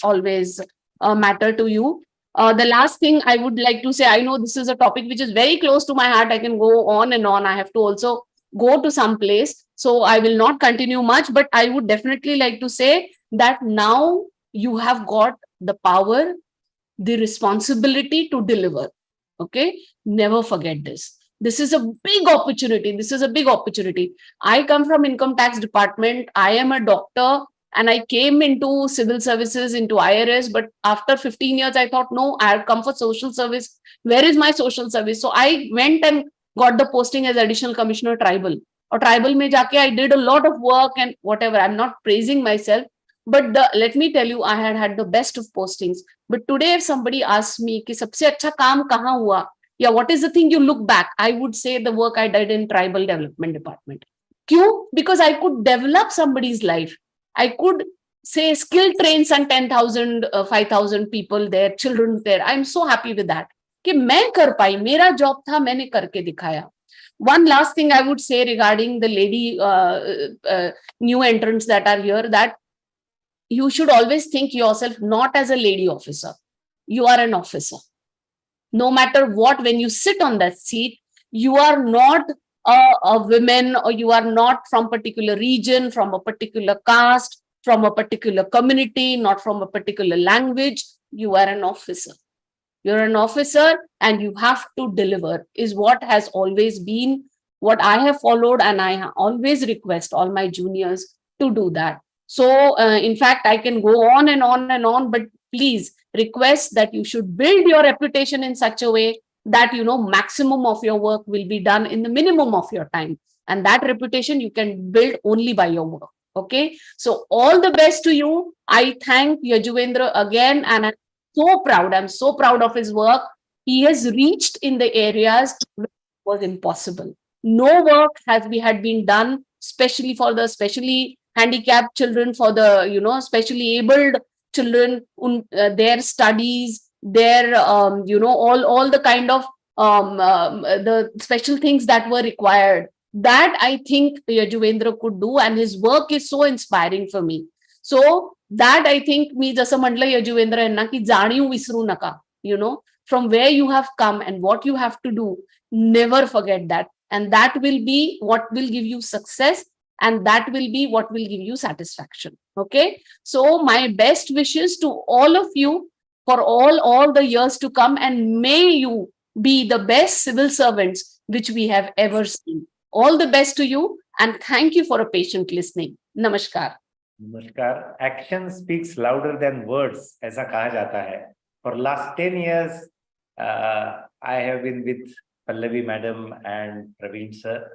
matter to you. The last thing I would like to say, I know this is a topic which is very close to my heart. I can go on and on. I have to also go to some place. So I will not continue much, but I would definitely like to say that now you have got the power, the responsibility to deliver. Okay, never forget this. This is a big opportunity. This is a big opportunity. I come from income tax department. I am a doctor and I came into civil services, into IRS. But after 15 years, I thought, no, I have come for social service. Where is my social service? So I went and got the posting as additional commissioner tribal. Or tribal mein jaake I did a lot of work and whatever. I'm not praising myself. But let me tell you, I had the best of postings. But today, if somebody asks me कि सबसे अच्छा काम कहाँ हुआ, yeah, what is the thing you look back? I would say the work I did in tribal development department. Kyun? Because I could develop somebody's life. I could say skill train some 10,000, 5,000 people there, children there. I'm so happy with that. कि मैं कर पाई, मेरा job था, मैंने करके दिखाया. One last thing I would say regarding the lady new entrants that are here, that you should always think yourself not as a lady officer. You are an officer. No matter what, when you sit on that seat, you are not a woman, or you are not from particular region, from a particular caste, from a particular community, not from a particular language. You are an officer. You're an officer and you have to deliver, is what has always been what I have followed, and I always request all my juniors to do that. So, in fact, I can go on and on and on, but please request that you should build your reputation in such a way that, you know, maximum of your work will be done in the minimum of your time. And that reputation you can build only by your work. Okay. So all the best to you. I thank Yajurvendra again, and I'm so proud. I'm so proud of his work. He has reached in the areas where it was impossible. No work had been done, especially for the specially handicapped children, for the, you know, specially abled children, their studies, their, you know, all the kind of the special things that were required. That I think Yajurvendra could do, and his work is so inspiring for me. So that I think मी जसं म्हटलं Yajurvendra यांना की जाणीव विसरू नका, you know, from where you have come and what you have to do, never forget that. And that will be what will give you success, and that will be what will give you satisfaction. Okay. So my best wishes to all of you for all the years to come, and may you be the best civil servants which we have ever seen. All the best to you, and thank you for a patient listening. Namaskar. Namaskar. Action speaks louder than words, ऐसा कहा जाता है. For last 10 years, I have been with Pallavi madam and Praveen sir.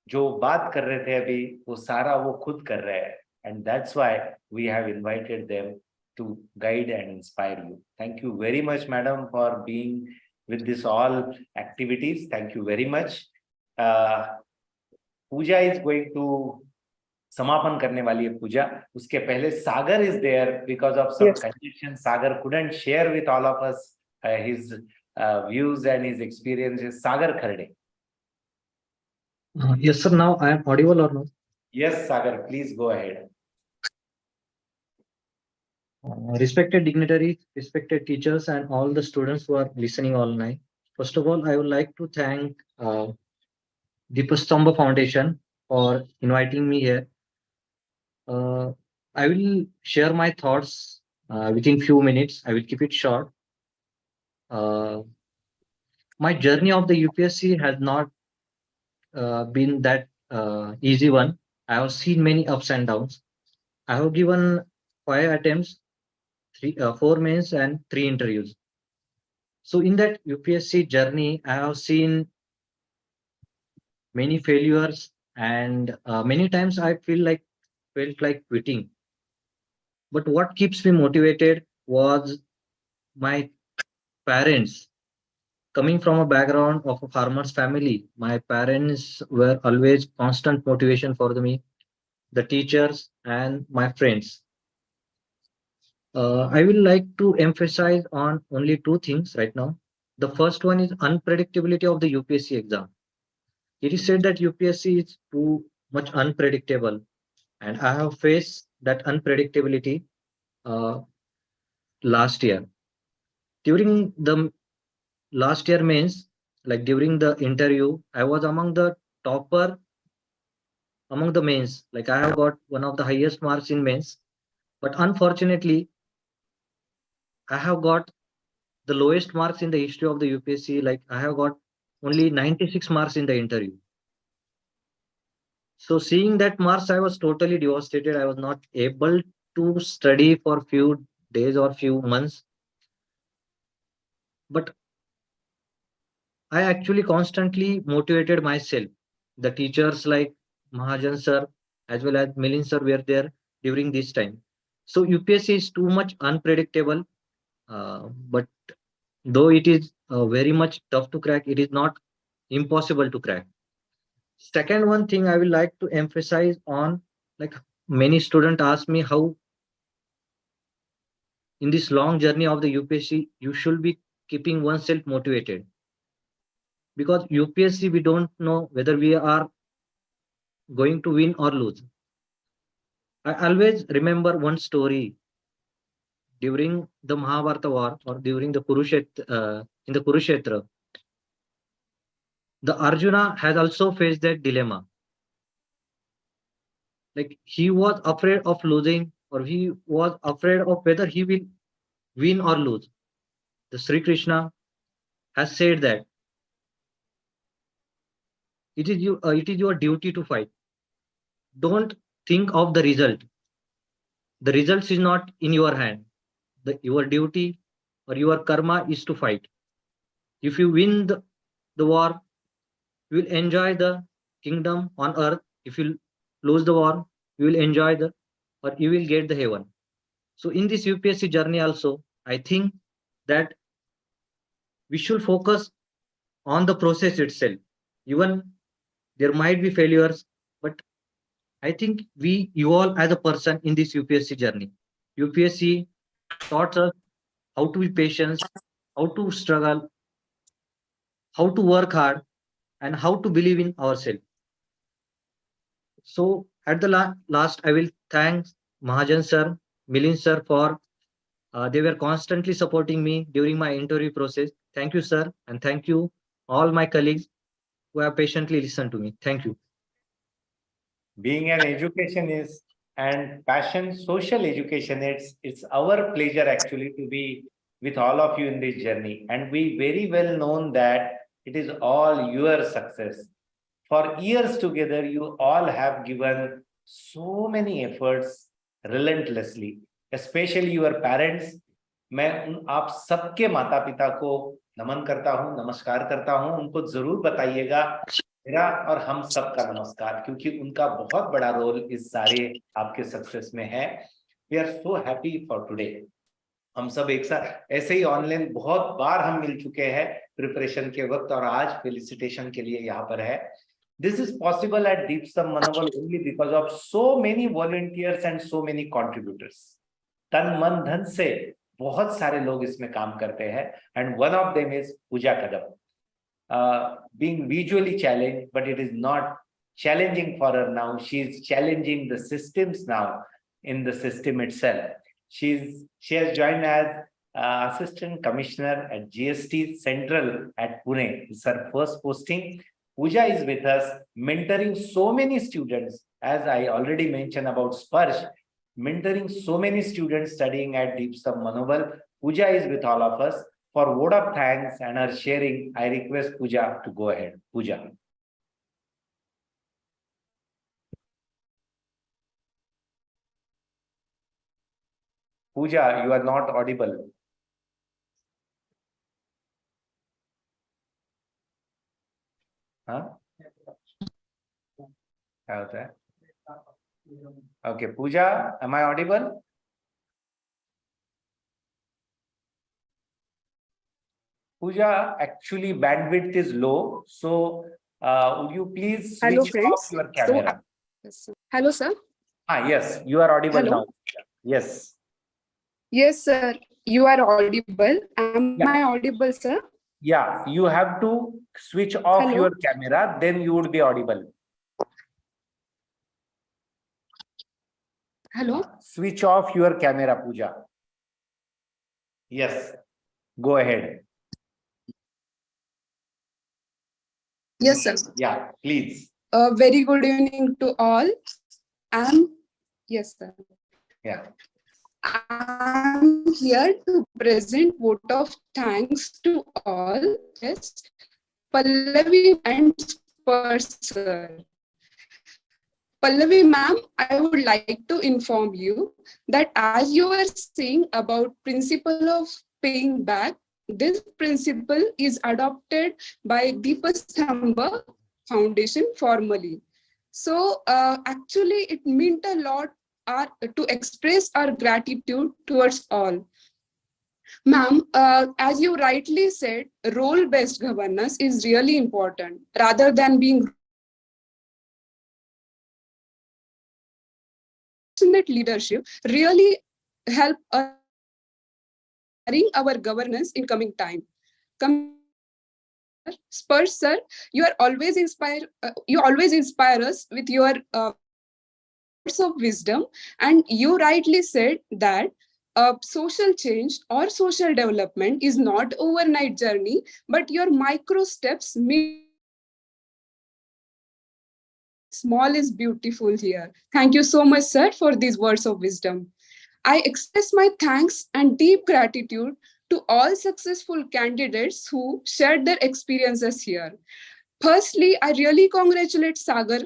जो बात कर रहे थे अभी, वो सारा वो खुद कर रहे हैं, and that's why we have invited them to guide and inspire you. Thank you very much, madam, for being with this all activities. Thank you very much. Pooja is going to समापन करने वाली है पूजा. उसके पहले Sagar is there because of some conditions. Sagar couldn't share with all of us his views and his experiences. Sagar Kharde. Yes, sir. Now I am audible or no? Yes, Sagar, please go ahead. Respected dignitaries, respected teachers, and all the students who are listening all night. First of all, I would like to thank Deepstambh Foundation for inviting me here. I will share my thoughts within few minutes. I will keep it short. My journey of the UPSC has not been that easy one. I have seen many ups and downs. I have given 5 attempts, 4 mains and 3 interviews. So in that UPSC journey, I have seen many failures, and many times I felt like quitting. But what keeps me motivated was my parents. Coming from a background of a farmer's family, my parents were always constant motivation for me, the teachers and my friends. I will like to emphasize on only 2 things right now. The first one is unpredictability of the UPSC exam. It is said that UPSC is too much unpredictable, and I have faced that unpredictability last year. During the last year mains, like during the interview, I was among the topper among the mains. Like I have got one of the highest marks in mains, but unfortunately, I have got the lowest marks in the history of the UPSC. Like I have got only 96 marks in the interview. So seeing that marks, I was totally devastated. I was not able to study for few days or few months. But I actually constantly motivated myself. The teachers like Mahajan sir as well as Milin sir were there during this time. So UPSC is too much unpredictable, but though it is very much tough to crack, it is not impossible to crack. Second one thing I will like to emphasize on, like many students ask me how in this long journey of the UPSC you should be keeping oneself motivated, because UPSC we don't know whether we are going to win or lose. I always remember one story during the Mahabharata war or during the in the Kurukshetra. The Arjuna has also faced that dilemma. Like he was afraid of losing, or he was afraid of whether he will win or lose. The Sri Krishna has said that it is your duty to fight. Don't think of the result. The results is not in your hand. Your duty or your karma is to fight. If you win the war, you will enjoy the kingdom on earth. If you lose the war, you will enjoy or you will get the heaven. So in this UPSC journey also, I think that we should focus on the process itself. Even there might be failures, but I think you all as a person in this UPSC journey, UPSC taught us how to be patient, how to struggle, how to work hard, and how to believe in ourselves. So at the last, I will thank Mahajan sir, Milin sir for they were constantly supporting me during my interview process. Thank you, sir, and thank you all my colleagues who have patiently listened to me. Thank you. Being an educationist and passion social education, it's our pleasure actually to be with all of you in this journey, and we very well known that it is all your success. For years together, you all have given so many efforts relentlessly, especially your parents. मैं आप सबके माता पिता को नमन करता हूं, नमस्कार करता हूं। उनको जरूर बताइएगा मेरा और हम सबका नमस्कार, क्योंकि उनका बहुत बड़ा रोल इस सारे आपके सक्सेस में है। We are so happy for today. हम सब एक साथ ऐसे ही ऑनलाइन बहुत बार हम मिल चुके हैं प्रिपरेशन के वक्त, और आज फेलिसिटेशन के लिए यहाँ पर है। This is possible at Deepstambh Manobal only because of so many volunteers and so many contributors. तन मन धन से बहुत सारे लोग इसमें काम करते हैं, and one of them is Pooja Kadam. Being visually challenged, but it is not challenging for her now. She is challenging the systems now in the system itself. She has joined as Assistant Commissioner at GST Central at Pune. It's her first posting. Pooja is with us, mentoring so many students, as I already mentioned about Sparsh, mentoring so many students studying at Deepstambh Manobal. Pooja is with all of us. For word of thanks and her sharing, I request Pooja to go ahead. Pooja. Pooja, you are not audible. Huh? Okay, Pooja, am I audible? Pooja, actually bandwidth is low, so would you please switch off your camera? Hello, sir. Yes, you are audible Hello. now. Yes. Yes, sir. You are audible. Am I audible, sir? Yeah, you have to switch off Hello. your camera, then you would be audible. Hello. Switch off your camera, Pooja. Yes, go ahead. Yes, sir. Yeah, please. Very good evening to all. Yes, sir. Yeah. I'm here to present vote of thanks to all. Yes, Pallavi and Sparsh sir. Pallavi ma'am, I would like to inform you that as you were saying about principle of paying back, this principle is adopted by Deepstambh Foundation formally. So actually it meant a lot to express our gratitude towards all. Ma'am, as you rightly said, role-based governance is really important rather than being that leadership really help us our governance in coming time. Sparsh sir, you always inspire us with your words of wisdom, and you rightly said that social change or social development is not overnight journey, but your micro steps small is beautiful here. Thank you so much, sir, for these words of wisdom. I express my thanks and deep gratitude to all successful candidates who shared their experiences here. Firstly, I really congratulate Sagar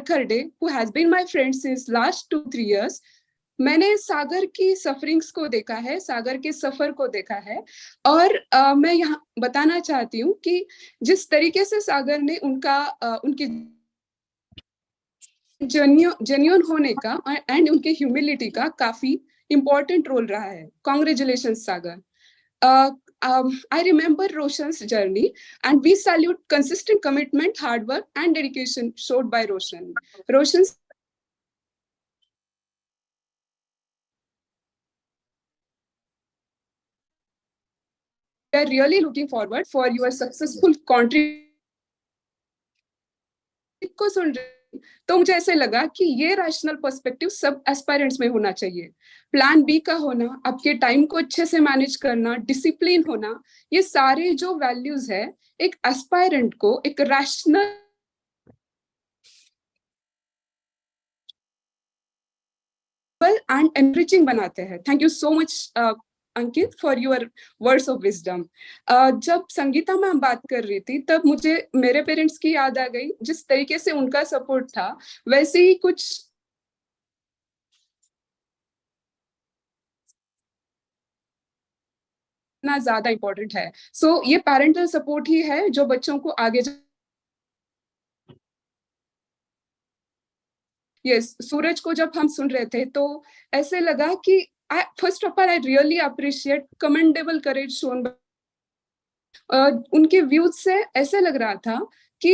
Kharde, who has been my friend since last 2-3 years. मैंने सागर की sufferings को देखा है, सागर के सफर को देखा है, और मैं यहाँ बताना चाहती हूँ कि जिस तरीके से सागर ने उनकी जेन्युइन होने का एंड उनके ह्यूमिलिटी का काफी important role रहा है. Congratulations, Sagar. I remember Roshan's journey, and we salute consistent commitment, hard work, and dedication showed by Roshan. We are really looking forward for your successful contribution. को सुन रही तो मुझे ऐसे लगा कि ये रैशनल पर्सपेक्टिव सब एस्पायरेंट्स में होना चाहिए. प्लान बी का होना, आपके टाइम को अच्छे से मैनेज करना, डिसिप्लिन होना, ये सारे जो वैल्यूज है एक एस्पायरेंट को एक रैशनल एंड एनरिचिंग बनाते हैं. Thank you so much Ankit for your words of wisdom. जब संगीता मैम बात कर रही थी तब मुझे मेरे पेरेंट्स की याद आ गई. जिस तरीके से उनका सपोर्ट था वैसे ही कुछ ना ज्यादा इंपॉर्टेंट है. सो ये पेरेंटल सपोर्ट ही है जो बच्चों को आगे यस सूरज को जब हम सुन रहे थे तो ऐसे लगा कि first of all, I really appreciate commendable courage shown by उनके व्यूज से ऐसे लग रहा था कि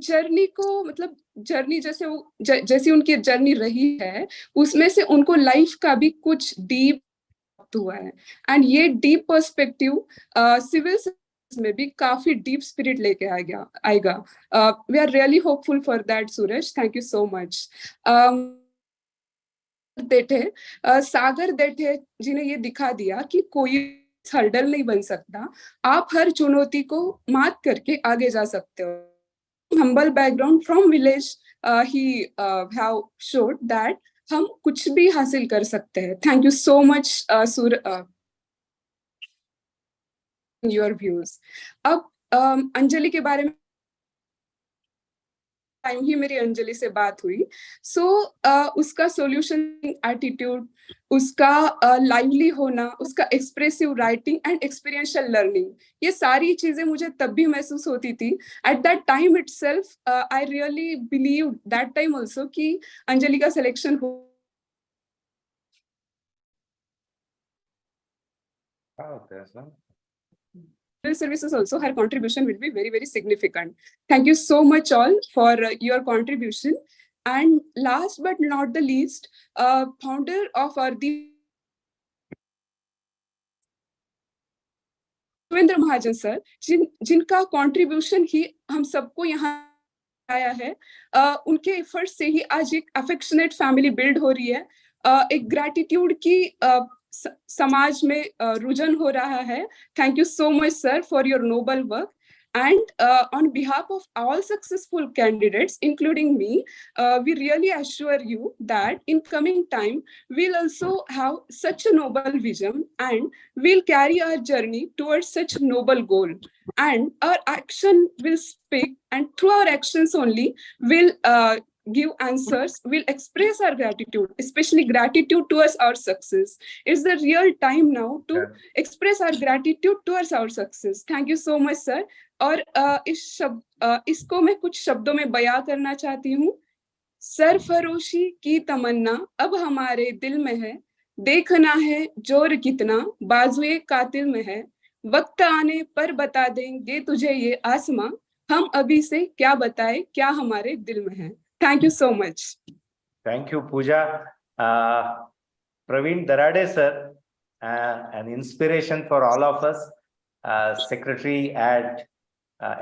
जर्नी को मतलब जर्नी जैसी उनकी जर्नी रही है उसमें से उनको लाइफ का भी कुछ डीप हुआ है. एंड ये डीप पर्सपेक्टिव सिविल में भी काफी डीप स्पिरिट लेके आएगा. We are really hopeful for that Suraj. Thank you so much. Sagar Dethe ji ने ये दिखा दिया कि कोई हर्डल नहीं बन सकता. आप हर चुनौती को मात करके आगे जा सकते हो. Humble background from village he have showed that हम कुछ भी हासिल कर सकते हैं. Thank you so much your views. अब अंजलि के बारे में टाइम ही मेरी अंजलि से बात हुई. सो उसका सॉल्यूशन एटीट्यूड, उसका लाइवली होना, उसका expressive writing and experiential learning, ये सारी चीजें मुझे तब भी महसूस होती थी. At that time itself I really believe that time also कि अंजलि का सिलेक्शन हो. Services also, her contribution will be very, very significant. Thank you so much all for your contribution. And last but not the least, founder of our Yajurvendra Mahajan sir, जिनका contribution ही हम सबको यहाँ आया है. उनके effort से ही आज एक affectionate family build हो रही है. एक gratitude की समाज में रुझान हो रहा है. Thank you so much, sir, for your noble work. And on behalf of all successful candidates, including me, we really assure you that in coming time, we'll also have such a noble vision and we'll carry our journey towards such a noble goal. And our action will speak, and through our actions only, we'll give answers, we'll express our gratitude, especially gratitude towards our success. It's the real time now to express our gratitude towards our success. Thank you so much, sir. और इसको मैं कुछ शब्दों में बयां करना चाहती हूँ. सरफरोशी की तमन्ना अब हमारे दिल में है, देखना है जोर कितना बाजुए कातिल में है, वक्त आने पर बता देंगे तुझे ये आसमां, हम अभी से क्या बताए क्या हमारे दिल में है. Thank you so much. Thank you, Pooja. Praveen Darade, sir, an inspiration for all of us, Secretary at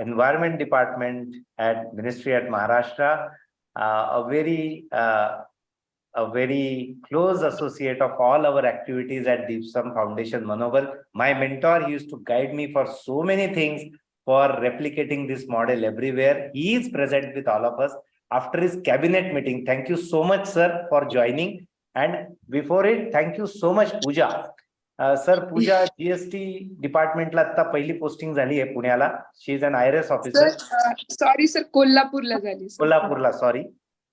Environment Department at Ministry at Maharashtra, a very close associate of all our activities at Deepstambh Foundation Manobal. My mentor, he used to guide me for so many things for replicating this model everywhere. He is present with all of us after his cabinet meeting. Thank you so much, sir, for joining. And before it, thank you so much, Pooja. Sir, Pooja, GST department ला आता पहिली posting झाली आहे पुण्याला. She is an IRS officer. Sorry, sir, कोल्हापूरला झाली. कोल्हापूरला, sorry.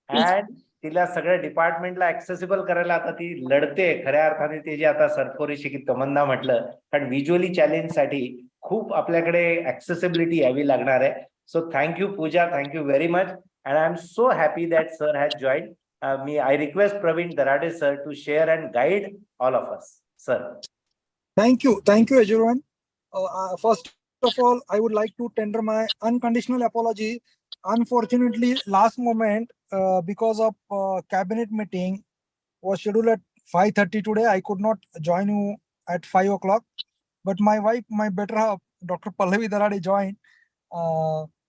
And तिला सगळ्या डिपार्टमेंटला ऍक्सेसिबल करायला आता ती लढते. खऱ्या अर्थाने ती जी आता सरफरोशी की तमन्ना म्हटलं, कारण व्हिज्युअली चॅलेंज साठी खूप आपल्याकडे ऍक्सेसिबिलिटी यावी लागणार आहे. So thank you, Pooja. Thank you very much. And I'm so happy that sir has joined. I request Praveen Darade sir to share and guide all of us. Sir. Thank you, everyone. First of all, I would like to tender my unconditional apology. Unfortunately, last moment, because of cabinet meeting was scheduled at 5:30 today. I could not join you at 5 o'clock. But my wife, my better half, Dr. Pallavi Darade, joined.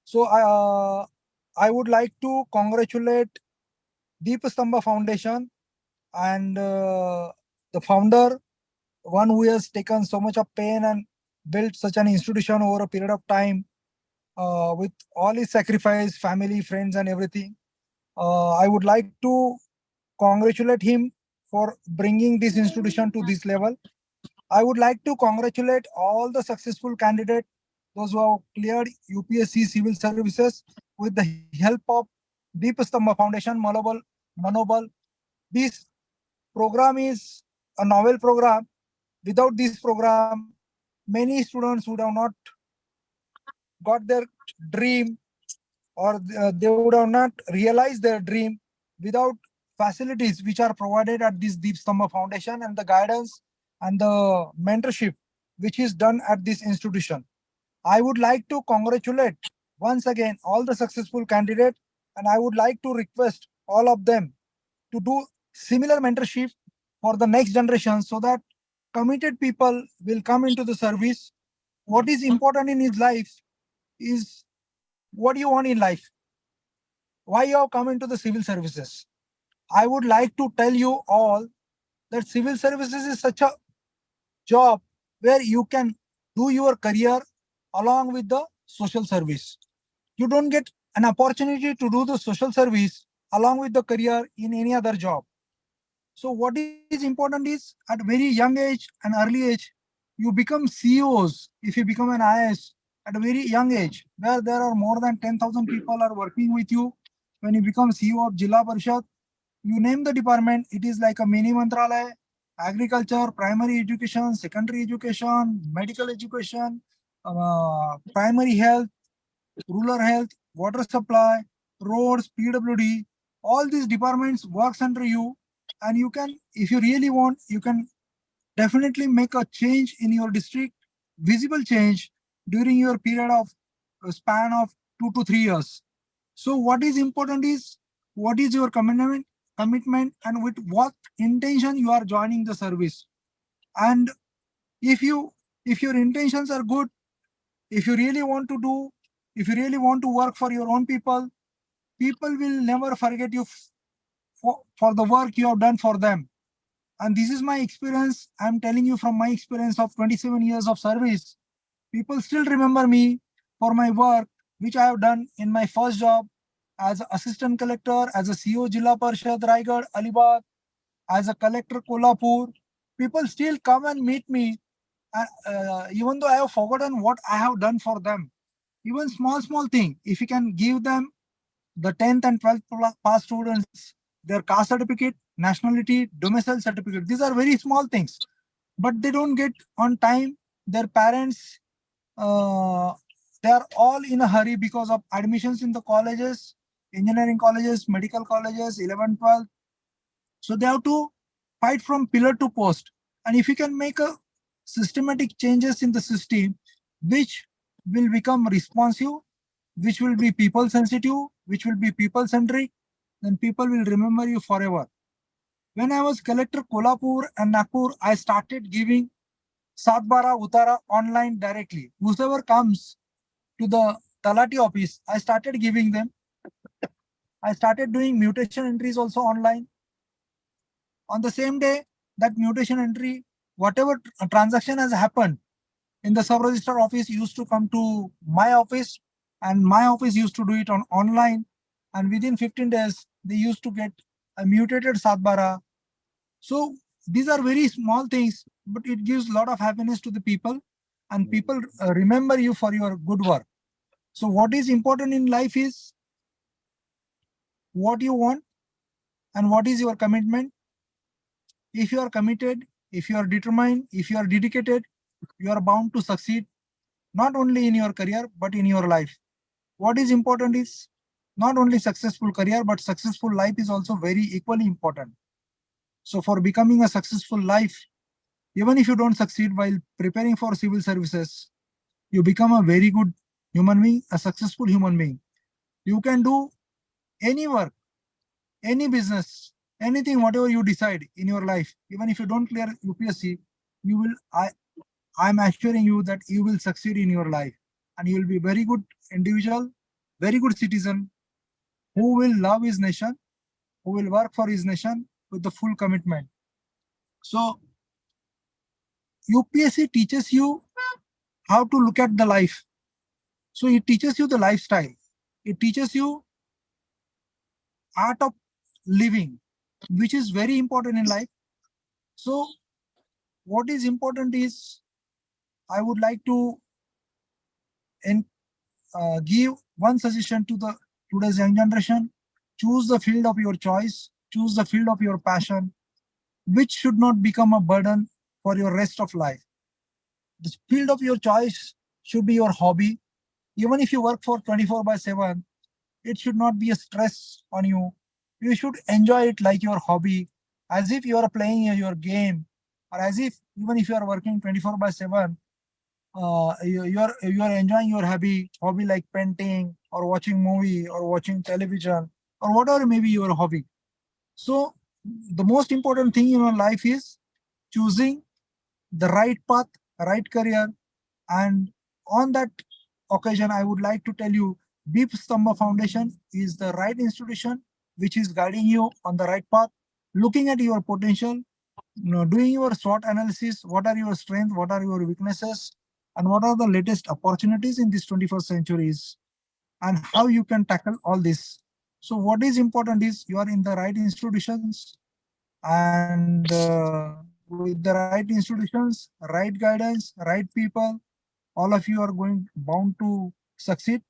So I would like to congratulate Deepstambh Foundation and the founder, one who has taken so much of pain and built such an institution over a period of time with all his sacrifice, family, friends, and everything. I would like to congratulate him for bringing this institution to this level. I would like to congratulate all the successful candidates, those who have cleared UPSC civil services with the help of Deepstambh Foundation, Manobal. This program is a novel program. Without this program, many students would have not got their dream, or they would have not realized their dream without facilities which are provided at this Deepstambh Foundation, and the guidance and the mentorship which is done at this institution. I would like to congratulate once again all the successful candidates, and I would like to request all of them to do similar mentorship for the next generation, so that committed people will come into the service. What is important in his life is what do you want in life? Why you have come into the civil services? I would like to tell you all that civil services is such a job where you can do your career along with the social service. You don't get an opportunity to do the social service along with the career in any other job. So what is important is at very young age and early age, you become CEOs. If you become an IS at a very young age, where there are more than 10,000 people are working with you. When you become CEO of Jilla Parishad, you name the department, it is like a mini Mantralaya. Agriculture, primary education, secondary education, medical education, primary health, rural health, water supply, roads, PWD, all these departments works under you. And you can, if you really want, you can definitely make a change in your district, visible change during your period of span of 2 to 3 years. So what is important is what is your commitment, and with what intention you are joining the service. And if your intentions are good, if you really want to do, if you really want to work for your own people, people will never forget you for the work you have done for them. And this is my experience. I'm telling you from my experience of 27 years of service. People still remember me for my work, which I have done in my first job as assistant collector, as a CO Jilla Parishad Raigad, Alibag, as a collector Kolhapur. People still come and meet me, even though I have forgotten what I have done for them. Even small thing, if you can give them the 10th and 12th pass students their caste certificate, nationality, domicile certificate. These are very small things, but they don't get on time. Their parents, they are all in a hurry because of admissions in the colleges, engineering colleges, medical colleges, 11th, 12th. So they have to fight from pillar to post. And if you can make a systematic changes in the system, which will become responsive, which will be people sensitive, which will be people centric, then people will remember you forever. When I was collector Kolhapur and Nagpur, I started giving Satbara Utara online directly. Whoever comes to the Talati office, I started giving them. I started doing mutation entries also online. On the same day, that mutation entry, whatever transaction has happened in the sub-register office used to come to my office, and my office used to do it on online. And within 15 days, they used to get a mutated Satbara. So these are very small things, but it gives a lot of happiness to the people, and people remember you for your good work. So what is important in life is what you want and what is your commitment. If you are committed, if you are determined, if you are dedicated, you are bound to succeed, not only in your career, but in your life. What is important is not only successful career, but successful life is also very equally important. So for becoming a successful life, even if you don't succeed while preparing for civil services, you become a very good human being, a successful human being. You can do any work, any business, anything, whatever you decide in your life. Even if you don't clear UPSC, you will, I'm assuring you that you will succeed in your life, and you will be very good individual, very good citizen who will love his nation, who will work for his nation with the full commitment. So UPSC teaches you how to look at the life. So it teaches you the lifestyle. It teaches you art of living, which is very important in life. So what is important is, I would like to give one suggestion to the today's young generation. Choose the field of your choice, choose the field of your passion, which should not become a burden for your rest of life. The field of your choice should be your hobby. Even if you work for 24/7, it should not be a stress on you. You should enjoy it like your hobby, as if you are playing your game, or as if even if you are working 24/7, you are enjoying your hobby like painting or watching movie or watching television or whatever may be your hobby. So the most important thing in your life is choosing the right path, right career. And on that occasion, I would like to tell you, Deepstambh Foundation is the right institution which is guiding you on the right path, looking at your potential, doing your SWOT analysis, what are your strengths, what are your weaknesses, and what are the latest opportunities in this 21st centuries, and how you can tackle all this. So what is important is you are in the right institutions, and with the right institutions, right guidance, right people, all of you are going bound to succeed.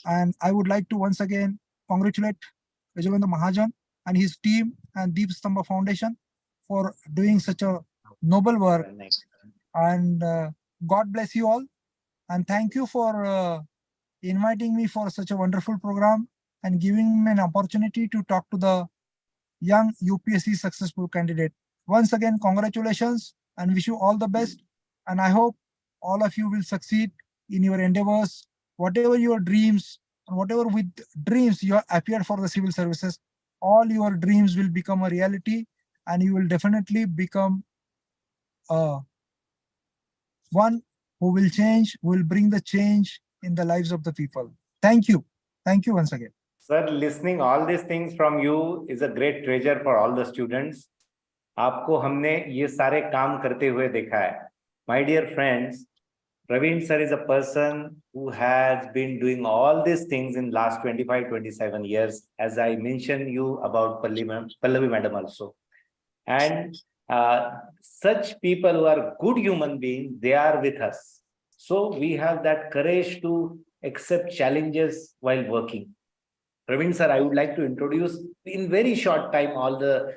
And I would like to once again congratulate Yajurvendra Mahajan and his team and Deepstambh Foundation for doing such a noble work. And God bless you all. And thank you for inviting me for such a wonderful program and giving me an opportunity to talk to the young UPSC successful candidate. Once again, congratulations and wish you all the best. And I hope all of you will succeed in your endeavors, whatever your dreams, and whatever with dreams you have appeared for the civil services, all your dreams will become a reality, and you will definitely become one who will change, who will bring the change in the lives of the people. Thank you. Thank you once again. Sir, listening all these things from you is a great treasure for all the students. आपको हमने ये सारे काम करते हुए देखा है. My dear friends, Praveen sir is a person who has been doing all these things in last 25-27 years, as I mentioned you about Pallavi madam also. And such people who are good human beings, they are with us. So we have that courage to accept challenges while working. Praveen sir, I would like to introduce in very short time all the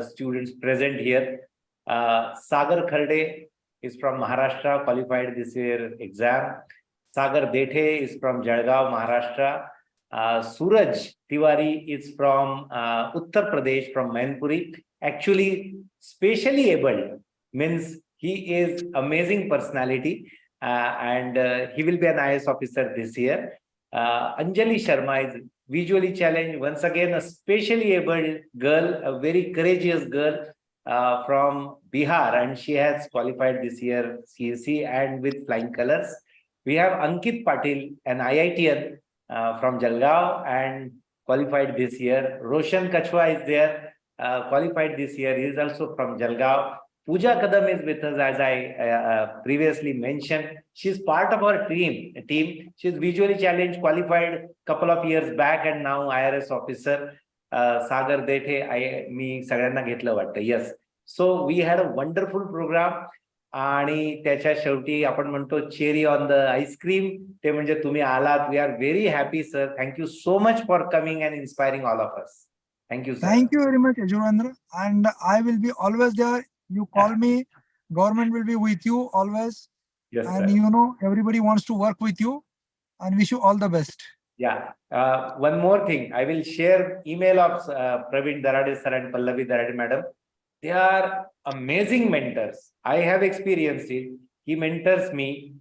students present here. Sagar Kharde is from Maharashtra, qualified this year exam. Sagar Dhete is from Jalgaon, Maharashtra. Suraj Tiwari is from Uttar Pradesh, from Mainpuri. Actually, specially abled means he is amazing personality, and he will be an IAS officer this year. Anjali Sharma is visually challenged, once again a specially abled girl, a very courageous girl from Bihar, and she has qualified this year CSE and with flying colors. We have Ankit Patil, an IITian from Jalgaon and qualified this year. Roshan Kachhawa is there, qualified this year. He is also from Jalgaon. Pooja Kadam is with us, as I previously mentioned. She's part of our team. She's visually challenged, qualified couple of years back, and now IRS officer. Sagar Dhete, मी सगळ्यांना घेतलं वाटतं. Yes. So we had a wonderful program. आणि त्याच्या शेवटी आपण म्हणतो cherry on the ice cream, ते म्हणजे तुम्ही आलात. We are very happy sir. Thank you so much for coming and inspiring all of us. Thank you sir. Thank you very much, Yajurvendra. And I will be always there. You call me, government will be with you always. Yes, and sir. you know, everybody wants to work with you, and wish you all the best. Yeah. One more thing. I will share email of Praveen Darade sir and Pallavi Darade madam. They are amazing mentors. I have experienced it. He mentors me.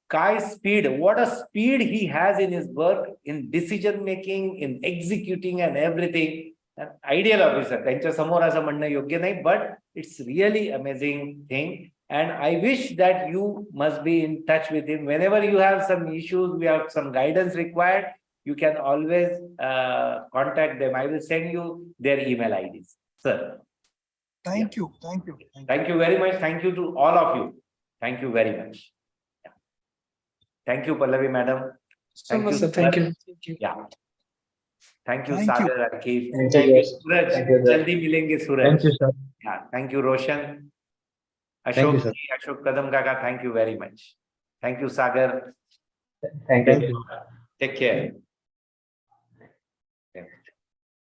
Kai speed, what a speed he has in his work, in decision making, in executing and everything. An ideal officer. त्यांच्या समोर असं म्हणणं योग्य नाही, but it's really amazing thing. And I wish that you must be in touch with him. Whenever you have some issues, we have some guidance required, you can always contact them. I will send you their email IDs. Sir. Thank you. Thank you. Thank you very much. Thank you to all of you. Thank you very much. Yeah. Thank you, Pallavi madam. So much, sir. Thank you. Yeah. Thank you, Thank you. Sagar, Ankit. Thank you, Suraj. Thank you, sir. Jaldi milenge, Suraj. Thank you, sir. Yeah. Thank you, Roshan. Thank you, Ashok, sir. Ashok Kadam Kaka, thank you very much. Thank you, Sagar. Thank you. Take care.